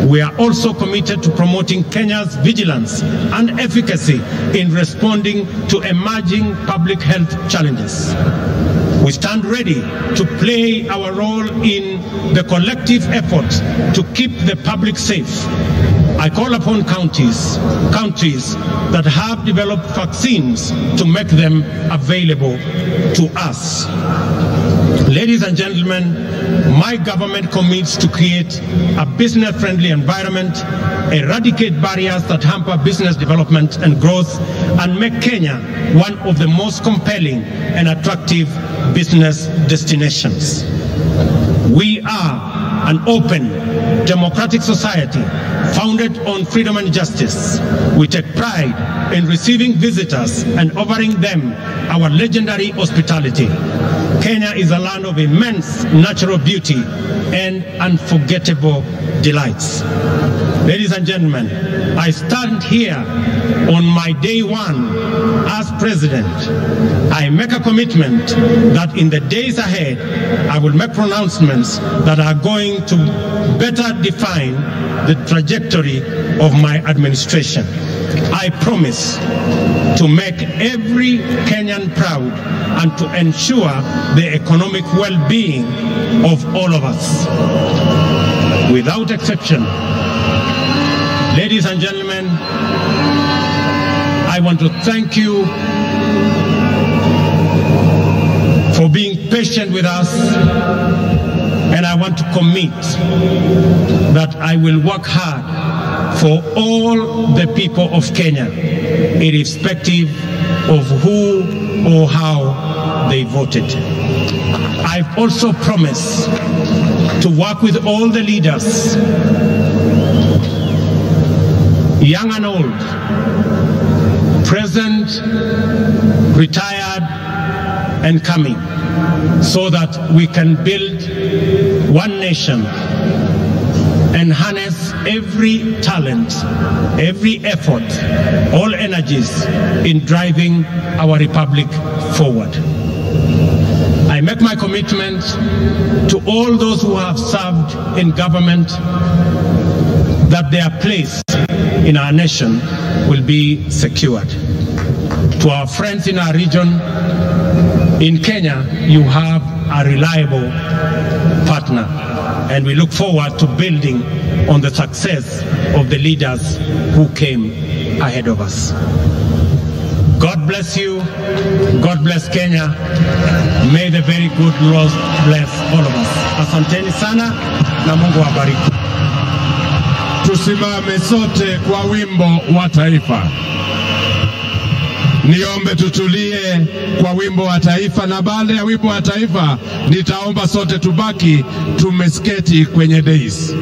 We are also committed to promoting Kenya's vigilance and efficacy in responding to emerging public health challenges. We stand ready to play our role in the collective effort to keep the public safe. I call upon countries that have developed vaccines to make them available to us. Ladies and gentlemen, my government commits to create a business-friendly environment, eradicate barriers that hamper business development and growth, and make Kenya one of the most compelling and attractive business destinations. We are an open, democratic society founded on freedom and justice. We take pride in receiving visitors and offering them our legendary hospitality. Kenya is a land of immense natural beauty and unforgettable delights. Ladies and gentlemen, I stand here on my day one as president. I make a commitment that in the days ahead, I will make pronouncements that are going to better define the trajectory of my administration. I promise to make every Kenyan proud and to ensure the economic well-being of all of us. Without exception, ladies and gentlemen, I want to thank you for being patient with us, and I want to commit that I will work hard for all the people of Kenya, irrespective of who or how they voted. I've also promised to work with all the leaders, young and old, present, retired, and coming, so that we can build one nation and harness every talent, every effort, all energies in driving our republic forward. I make my commitment to all those who have served in government that their place in our nation will be secured. To our friends in our region, in Kenya, you have a reliable partner, and we look forward to building on the success of the leaders who came ahead of us. God bless you. God bless Kenya. May the very good Lord bless all of us. Asanteni sana na Mungu awabariki. Tusimame sote kwa wimbo wa taifa. Niombe tutulie kwa wimbo wa taifa, na baada ya wimbo wa taifa nitaomba sote tubaki tumesketi kwenye dais.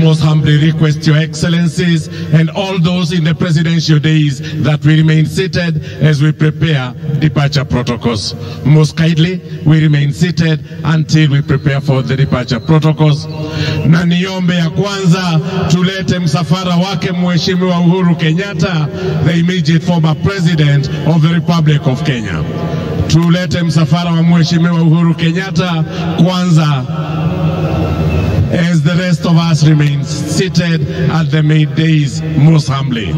Most humbly request Your Excellencies and all those in the presidential days that we remain seated as we prepare departure protocols. Most kindly, we remain seated until we prepare for the departure protocols. Na niombe ya kwanza tulete msafara wake Mheshimiwa Uhuru Kenyatta, the immediate former president of the Republic of Kenya. Tulete msafara wa Mheshimiwa Uhuru Kenyatta kwanza, as the rest of us remain seated at the main dais most humbly.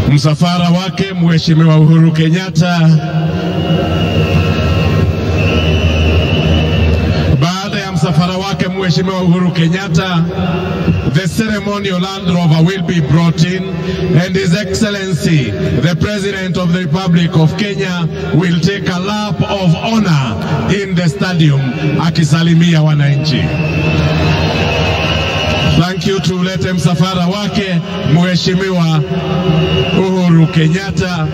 Msafara wake Mheshimiwa Uhuru Kenyatta. Baada ya msafara wake Mheshimiwa Uhuru Kenyatta, the ceremonial Land Rover will be brought in, and His Excellency, the President of the Republic of Kenya, will take a lap of honor in the stadium akisalimia wananchi. Thank you. Tulete msafara wake Mheshimiwa Uhuru Kenyatta.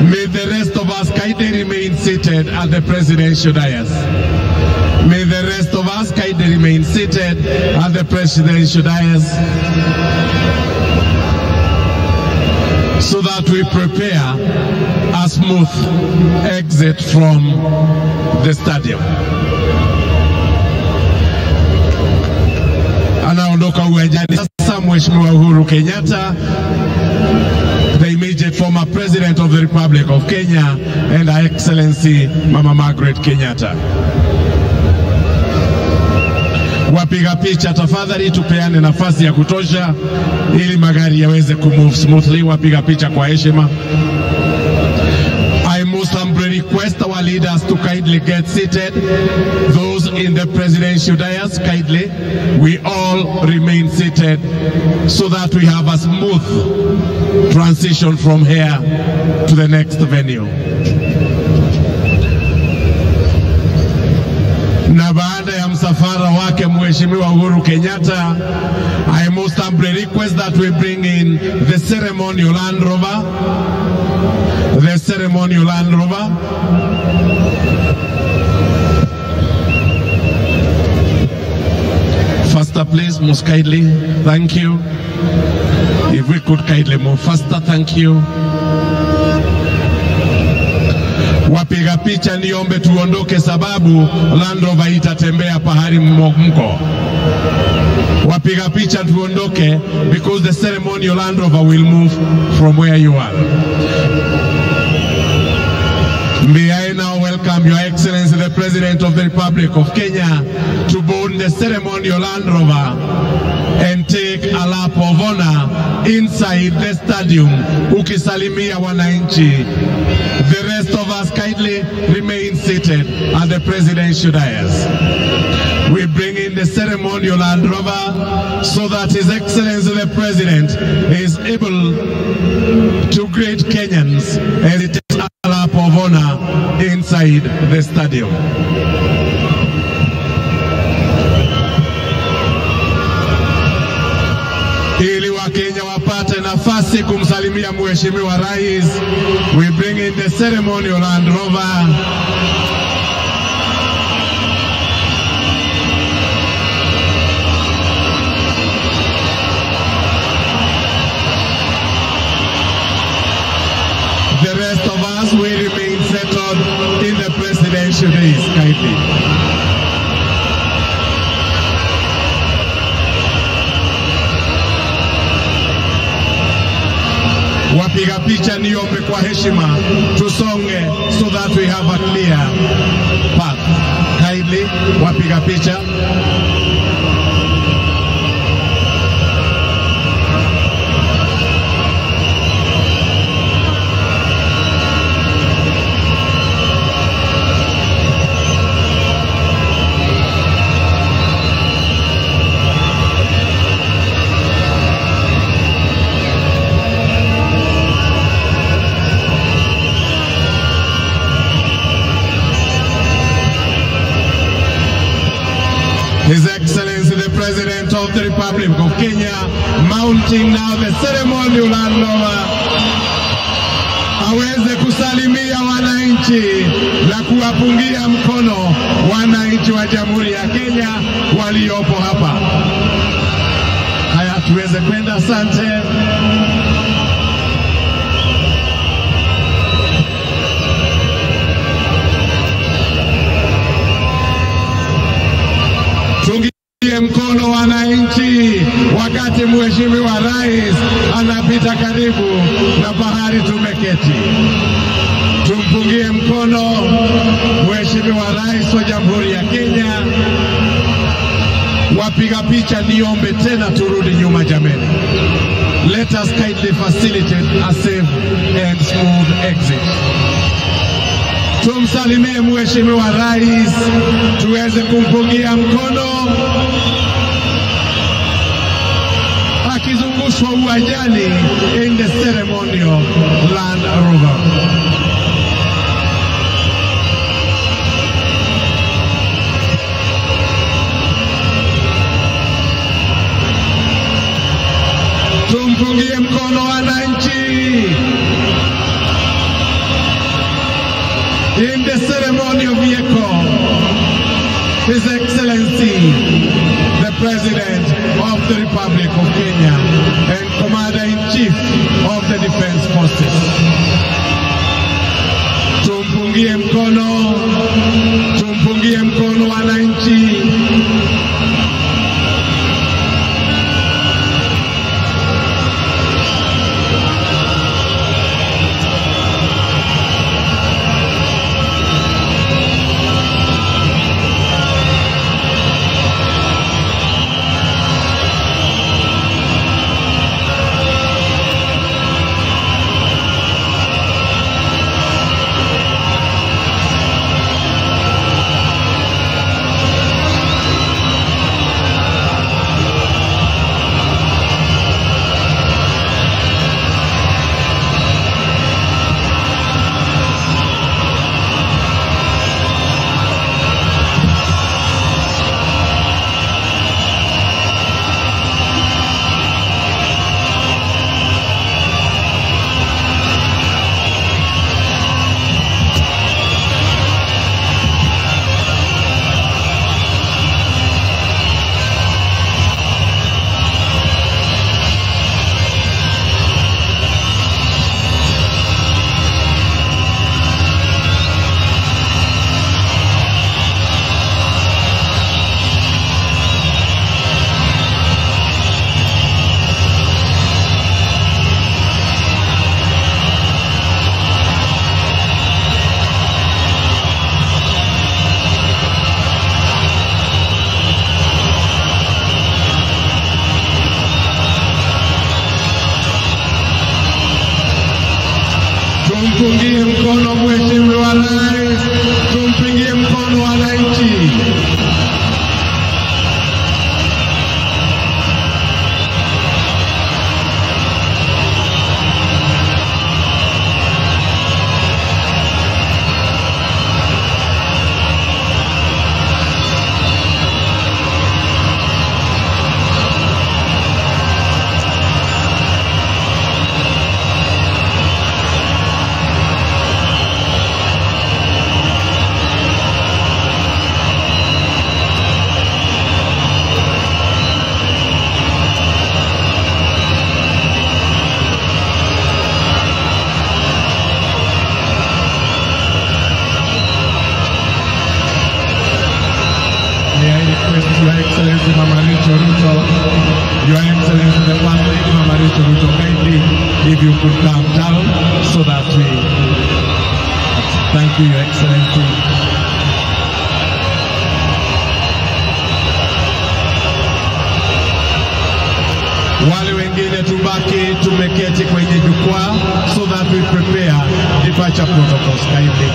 May the rest of us kindly remain seated at the presidential dais. May the rest of us kindly remain seated at the presidential dais so that we prepare a smooth exit from the stadium. Anaondoka uwanjani sasa Mheshimiwa Uhuru Kenyatta, the immediate former President of the Republic of Kenya, and Her Excellency Mama Margaret Kenyatta. Wapiga picha tafadhali tupeane nafasi ya kutosha ili magari yaweze kumove smoothly. Wapiga picha kwa heshima. I most humbly request our leaders to kindly get seated. Those in the presidential dais, kindly, we all remain seated so that we have a smooth transition from here to the next venue. Na baada ya msafara wake Mheshimiwa Uhuru Kenyatta, I most humbly request that we bring in the ceremonial Land Rover. The ceremonial Land Rover. Faster please, most kindly. Thank you. If we could kindly move faster, thank you. Wapiga picha niombe tuondoke sababu Land Rover itatembea pahali mko. Wapiga picha tuondoke because the ceremonial Land Rover will move from where you are. May I now welcome Your Excellency the President of the Republic of Kenya to board the ceremonial Land Rover and take a lap of honor inside the stadium ukisalimia wananchi. The rest of us kindly remain seated at the presidential dais. We bring in the ceremonial Land Rover so that His Excellency the President is able to greet Kenyans as he takes a lap of honor inside the stadium. Ili Wakenya wapate nafasi kumsalimia Mheshimiwa Rais, we bring in the ceremonial Land Rover. The rest of us will remain settled in the presidential days, kindly. Wapiga picha niombe kwa heshima tusonge so that we have a clear path. Kindly, wapiga picha. His Excellency the President of the Republic of Kenya mounting now the ceremonial Land Rover aweze kusalimia wananchi na kuwapungia mkono wananchi wa Jamhuri ya Kenya waliopo hapa. Haya, tuweze kwenda. Asante. Tungie mkono wananchi wakati Mheshimiwa Rais anapita karibu na pahali tumeketi. Tumpungie mkono Mheshimiwa Rais wa Jamhuri ya Kenya. Wapiga picha niombe tena turudi nyuma jameni. Let us kindly facilitate a safe and smooth exit. Tumsalimie Mheshimiwa Rais, tuweze kumpungia mkono akizungushwa uwanjani in the ceremonial Land Rover. your vehicle, His Excellency, the President of the Republic of Kenya and Commander-in-Chief of the Defense Forces. Tumpungie mkono wananchi. Tumpungie mkono Mheshimiwa Rais, tumpungie mkono wananchi. Your Excellency Mama Ruto, Your Excellency the family Mama Ruto, kindly if you could come down so that we thank you, Your Excellency. Wale wengine tubaki tumeketi kwenye jukwaa so that we prepare departure protocols kindly.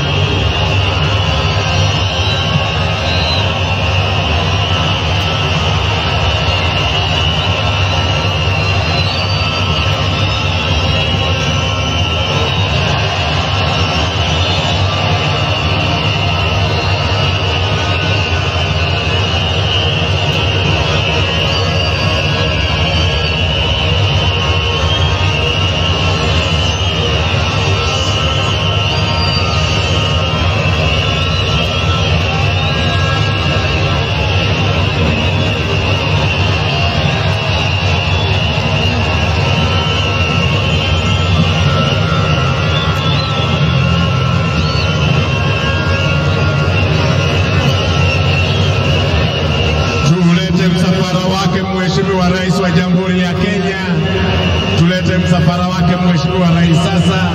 Mheshimiwa Rais wa Jamhuri ya Kenya, tulete msafara wake Mheshimiwa Rais sasa.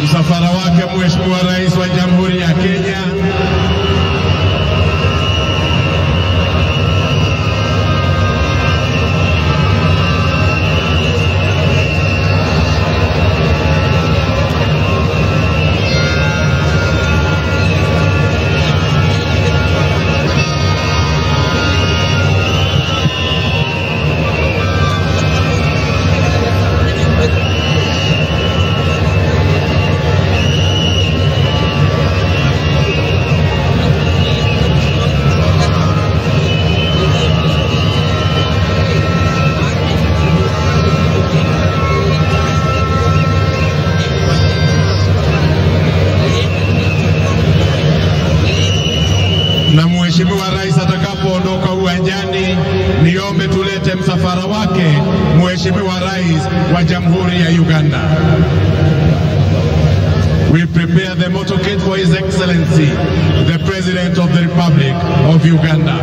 Msafara wake Mheshimiwa Rais wa Jamhuri ya Kenya. Mheshimiwa Rais atakapoondoka uwanjani, niombe tulete msafara wake Mheshimiwa Rais wa Jamhuri ya Uganda. We prepare the motorcade for His Excellency, the President of the Republic of Uganda.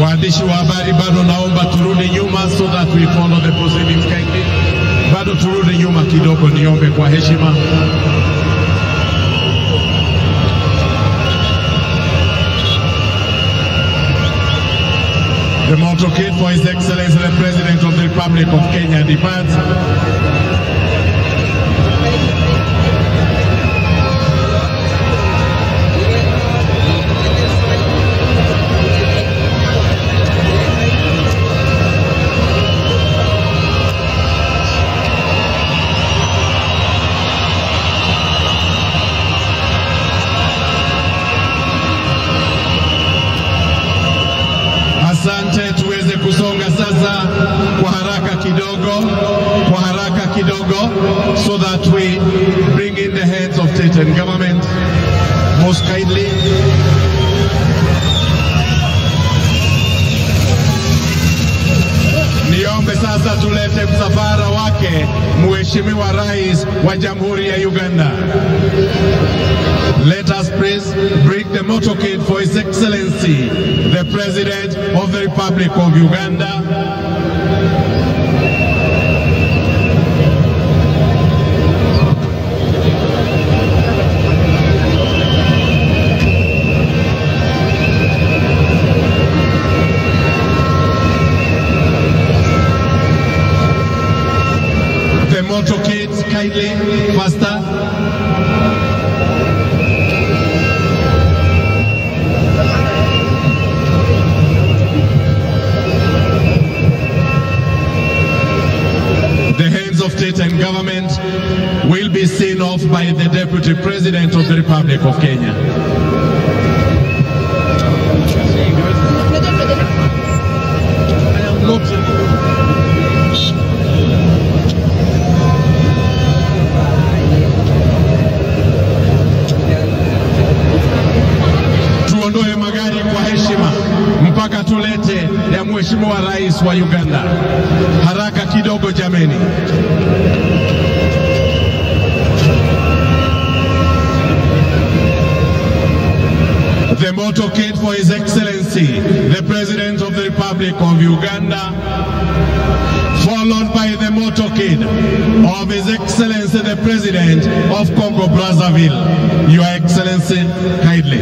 Waandishi wa habari bado naomba turudi nyuma so that we follow the proceedings kindly. Bado turudi nyuma kidogo, niombe kwa heshima. The motorcade for His Excellency the President of the Republic of Kenya departs. Asante, tuweze kusonga sasa kwa haraka kidogo, so that we bring in the heads of state and government most kindly. Niombe sasa tulete msafara wake Mheshimiwa Rais wa Jamhuri ya Uganda. Let us bring the motorcade for His Excellency, the President of the Republic of Uganda. The motorcades kindly, faster. The heads of state and government will be seen off by the Deputy President of the Republic of Kenya. Tuondoe magari kwa heshima mpaka tulete ya Mheshimiwa Rais wa Uganda. Haraka kidogo jameni. The motorcade for His Excellency, the President of the Republic of Uganda, followed by the motorcade of His Excellency, the President of Congo Brazzaville. Your Excellency, kindly.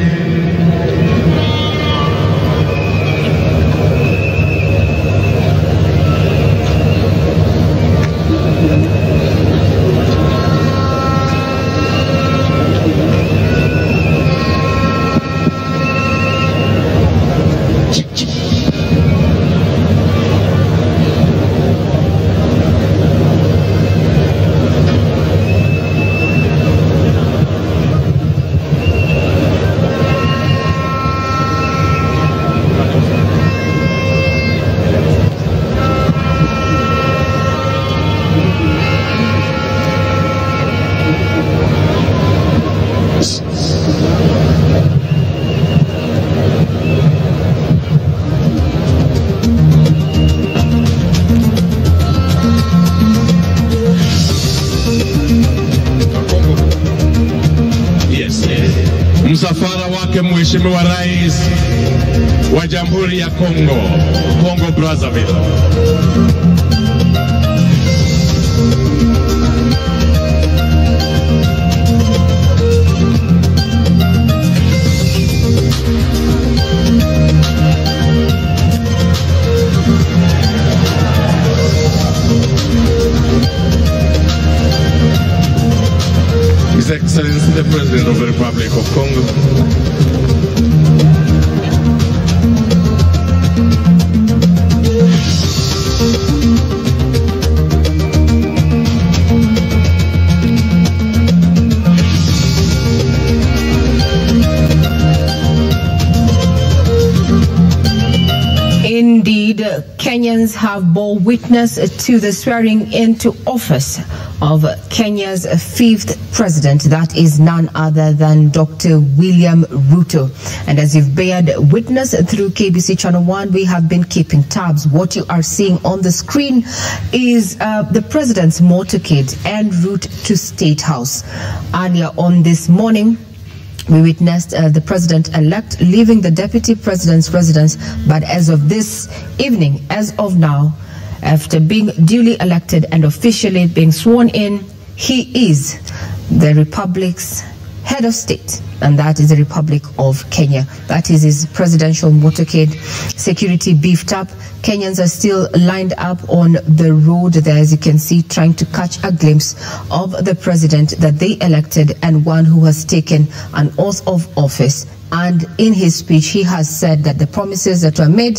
Msafara wake Mheshimiwa Rais wa Jamhuri ya Congo Brazzaville. His Excellency the President of the Republic of Congo. In Indeed, Kenyans have bore witness to the swearing into office of Kenya's fifth president. That is none other than Dr. William Ruto. And as you've bared witness through KBC Channel 1, we have been keeping tabs. What you are seeing on the screen is the president's motorcade en route to State House. Earlier on this morning, we witnessed the president-elect leaving the deputy president's residence, but as of this evening, as of now, after being duly elected and officially being sworn in, he is the Republic's head of state, and that is the Republic of Kenya. That is his presidential motorcade. Security beefed up. Kenyans are still lined up on the road there, as you can see, trying to catch a glimpse of the president that they elected and one who has taken an oath of office. And in his speech, he has said that the promises that were made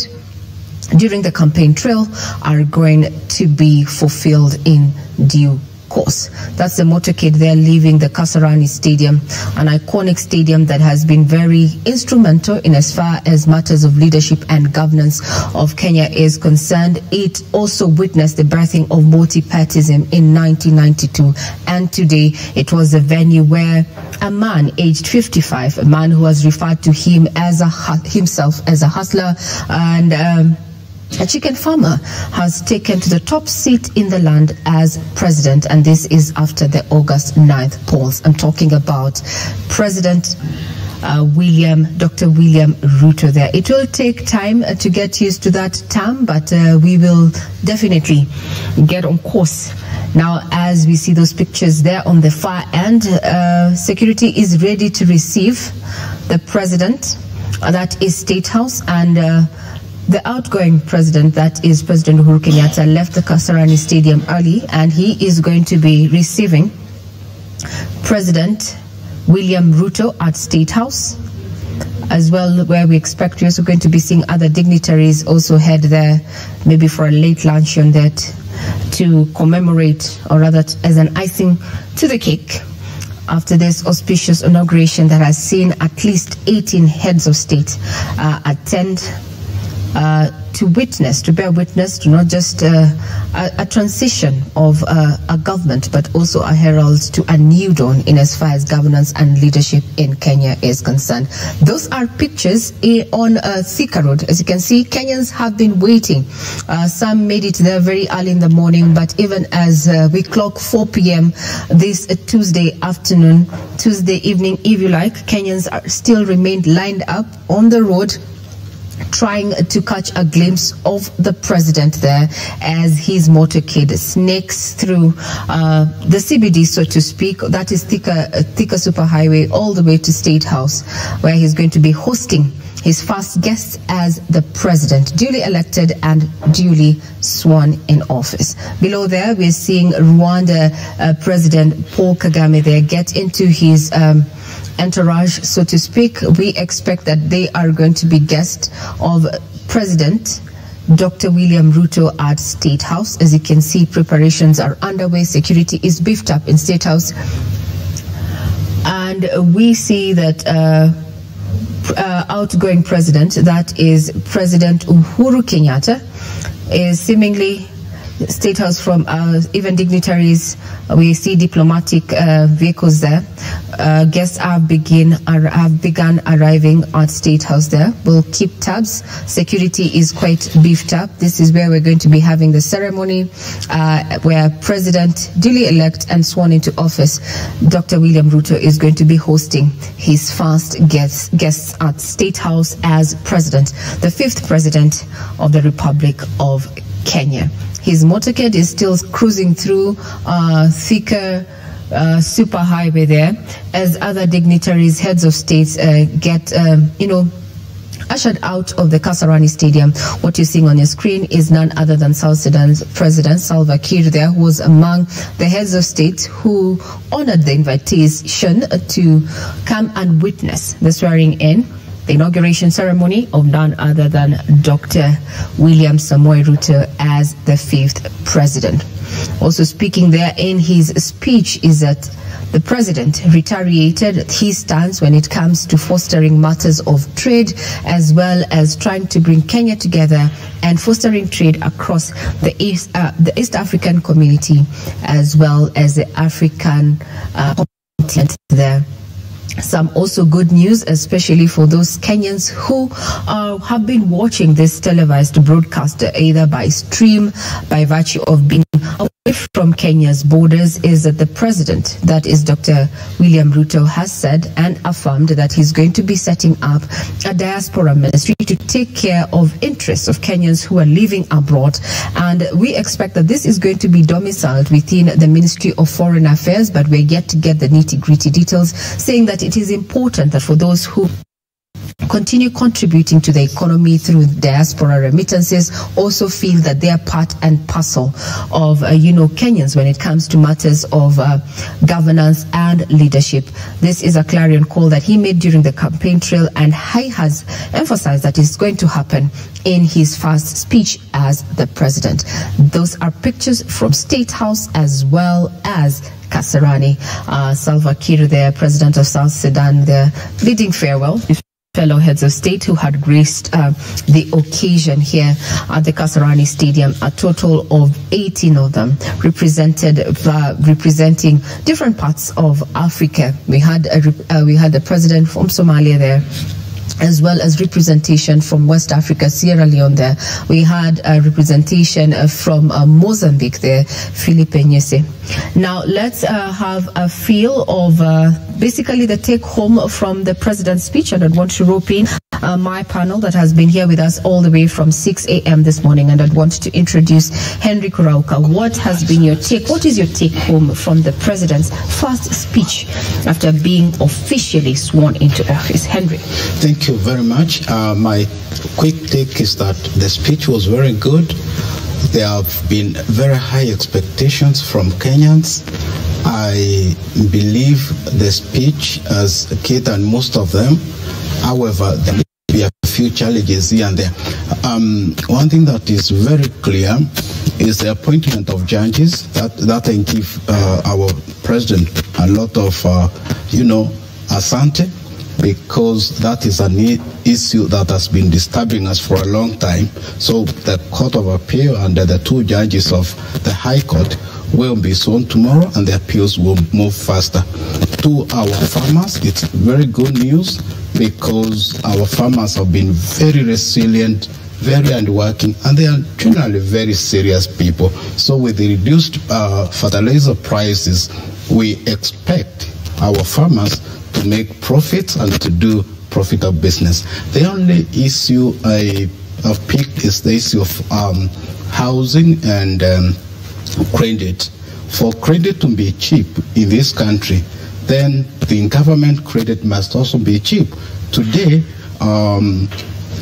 during the campaign trail are going to be fulfilled in due course. That's the motorcade there leaving the Kasarani Stadium, an iconic stadium that has been very instrumental in as far as matters of leadership and governance of Kenya is concerned. It also witnessed the birthing of multi-partyism in 1992, and today it was a venue where a man aged 55, a man who has referred to himself as a hustler and a chicken farmer, has taken to the top seat in the land as president, and this is after the August 9th polls. I'm talking about President Dr. William Ruto there. It will take time to get used to that term, but we will definitely get on course. Now, as we see those pictures there on the far end, security is ready to receive the president. That is State House, and the outgoing president, that is President Uhuru Kenyatta, left the Kasarani Stadium early, and he is going to be receiving President William Ruto at State House as well, where we expect we're also going to be seeing other dignitaries also head there, maybe for a late luncheon there to commemorate, or rather as an icing to the cake, after this auspicious inauguration that has seen at least 18 heads of state attend to bear witness to not just a transition of a government, but also a herald to a new dawn in as far as governance and leadership in Kenya is concerned. Those are pictures on Thika Road. As you can see, Kenyans have been waiting. Some made it there very early in the morning, but even as we clock 4 p.m. this Tuesday evening, if you like, Kenyans are still remained lined up on the road, trying to catch a glimpse of the president there as his motorcade snakes through the CBD, so to speak. That is Thika Superhighway, all the way to State House, where he's going to be hosting his first guests as the president, duly elected and duly sworn in office. Below there, we're seeing Rwanda President Paul Kagame there get into his entourage, so to speak. We expect that they are going to be guests of President Dr. William Ruto at State House. As you can see, preparations are underway. Security is beefed up in State House, and we see that outgoing president, that is President Uhuru Kenyatta, is seemingly State House from even dignitaries. We see diplomatic vehicles there. Guests have begun arriving at State House there. We'll keep tabs. Security is quite beefed up. This is where we're going to be having the ceremony where President duly elect and sworn into office Dr. William Ruto is going to be hosting his first guests at State House as president, the fifth president of the Republic of Kenya. His motorcade is still cruising through Thika Superhighway there, as other dignitaries, heads of states get, ushered out of the Kasarani Stadium. What you're seeing on your screen is none other than South Sudan's President Salva Kiir there, who was among the heads of state who honored the invitation to come and witness the swearing in, the inauguration ceremony of none other than Dr. William Samoei Ruto as the fifth president. Also speaking there in his speech is that the president reiterated his stance when it comes to fostering matters of trade, as well as trying to bring Kenya together and fostering trade across the East African community, as well as the African continent there. Some also good news, especially for those Kenyans who have been watching this televised broadcast either by stream, by virtue of being away from Kenya's borders, is that the president, that is Dr. William Ruto, has said and affirmed that he's going to be setting up a diaspora ministry to take care of interests of Kenyans who are living abroad. And we expect that this is going to be domiciled within the Ministry of Foreign Affairs, but we're yet to get the nitty-gritty details, saying that it is important that for those who continue contributing to the economy through diaspora remittances also feel that they are part and parcel of Kenyans when it comes to matters of governance and leadership. This is a clarion call that he made during the campaign trail, and he has emphasized that it's going to happen in his first speech as the president. Those are pictures from State House as well as Kasarani. Salva Kiir, the president of South Sudan, they're bidding farewell to fellow heads of state who had graced the occasion here at the Kasarani Stadium. A total of 18 of them representing different parts of Africa. We had the president from Somalia there, as well as representation from West Africa, Sierra Leone there. We had a representation from Mozambique there, Philippe Nyese. Now let's have a feel of basically the take home from the president's speech, and I'd want to rope in my panel that has been here with us all the way from 6 a.m. this morning, and I'd want to introduce Henry Kurauka. What has been your take? What is your take home from the president's first speech after being officially sworn into office? Henry. Thank you very much. My quick take is that the speech was very good. There have been very high expectations from Kenyans. I believe the speech has catered most of them. However, there may be a few challenges here and there. One thing that is very clear is the appointment of judges. That can give our president a lot of, asante, because that is an issue that has been disturbing us for a long time. So the Court of Appeal and the two judges of the High Court will be sworn tomorrow, and the appeals will move faster. To our farmers, it's very good news, because our farmers have been very resilient, very hardworking, and they are generally very serious people. So with the reduced fertilizer prices, we expect our farmers to make profits and to do profitable business. The only issue I have picked is the issue of housing and credit. For credit to be cheap in this country, then the government credit must also be cheap. Today,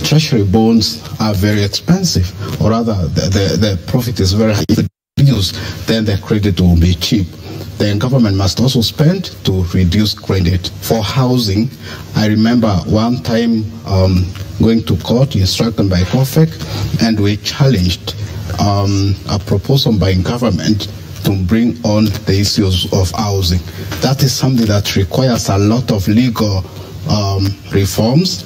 treasury bonds are very expensive, or rather the profit is very high. If it reduces, then the credit will be cheap. The government must also spend to reduce credit. For housing, I remember one time going to court instructed by COFEC, and we challenged a proposal by government to bring on the issues of housing. That is something that requires a lot of legal reforms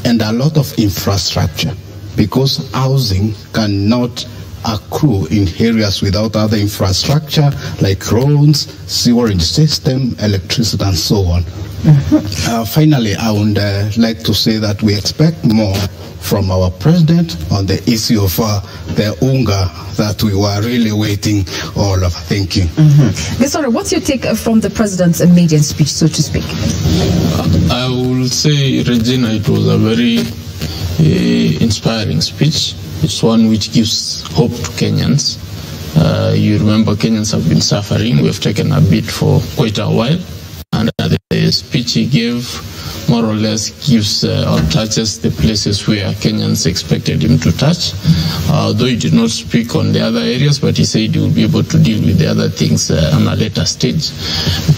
and a lot of infrastructure, because housing cannot accrue in areas without other infrastructure like roads, sewerage system, electricity, and so on. Finally, I would like to say that we expect more from our president on the issue of the UNGA that we were really waiting all of. Thank you. Sorry, what's your take from the president's maiden speech, so to speak? I will say, Regina, it was a very inspiring speech. It's one which gives hope to Kenyans. You remember Kenyans have been suffering. We've taken a beat for quite a while. And the speech he gave more or less gives or touches the places where Kenyans expected him to touch. Though he did not speak on the other areas, but he said he will be able to deal with the other things on a later stage.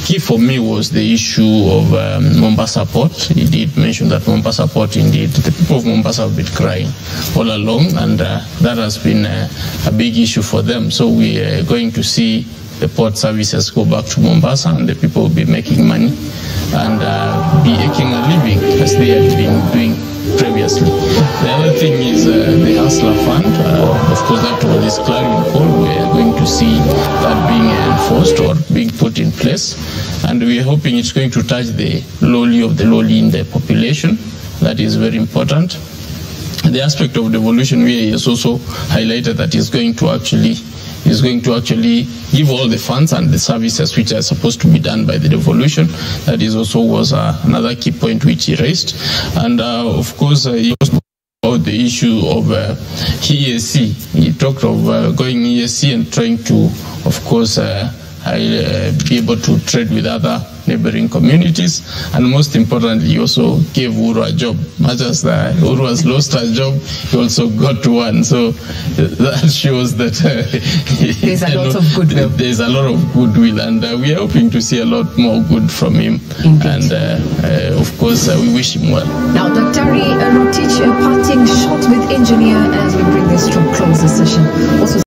Key for me was the issue of Mombasa Port. He did mention that Mombasa Port, indeed, the people of Mombasa have been crying all along, and that has been a big issue for them. So we are going to see the port services go back to Mombasa, and the people will be making money and be making a living as they have been doing previously. The other thing is the Hustler Fund. Of course, that was this clarion call. We are going to see that being enforced or being put in place, and we are hoping it's going to touch the lowly of the lowly in the population. That is very important. The aspect of devolution, we has also highlighted that is going to actually give all the funds and the services which are supposed to be done by the devolution. That is also was another key point which he raised. And of course, he was about the issue of EAC. He talked of going EAC and trying to, of course, be able to trade with other neighboring communities, and most importantly, he also gave Uhuru a job. Much as Uhuru has lost a job, he also got one. So that shows that there's a lot of goodwill. There's a lot of goodwill, and we are hoping to see a lot more good from him. Indeed. And of course, we wish him well. Now, Dr. Rotich, a parting shot with engineer as we bring this to a close, the session. Also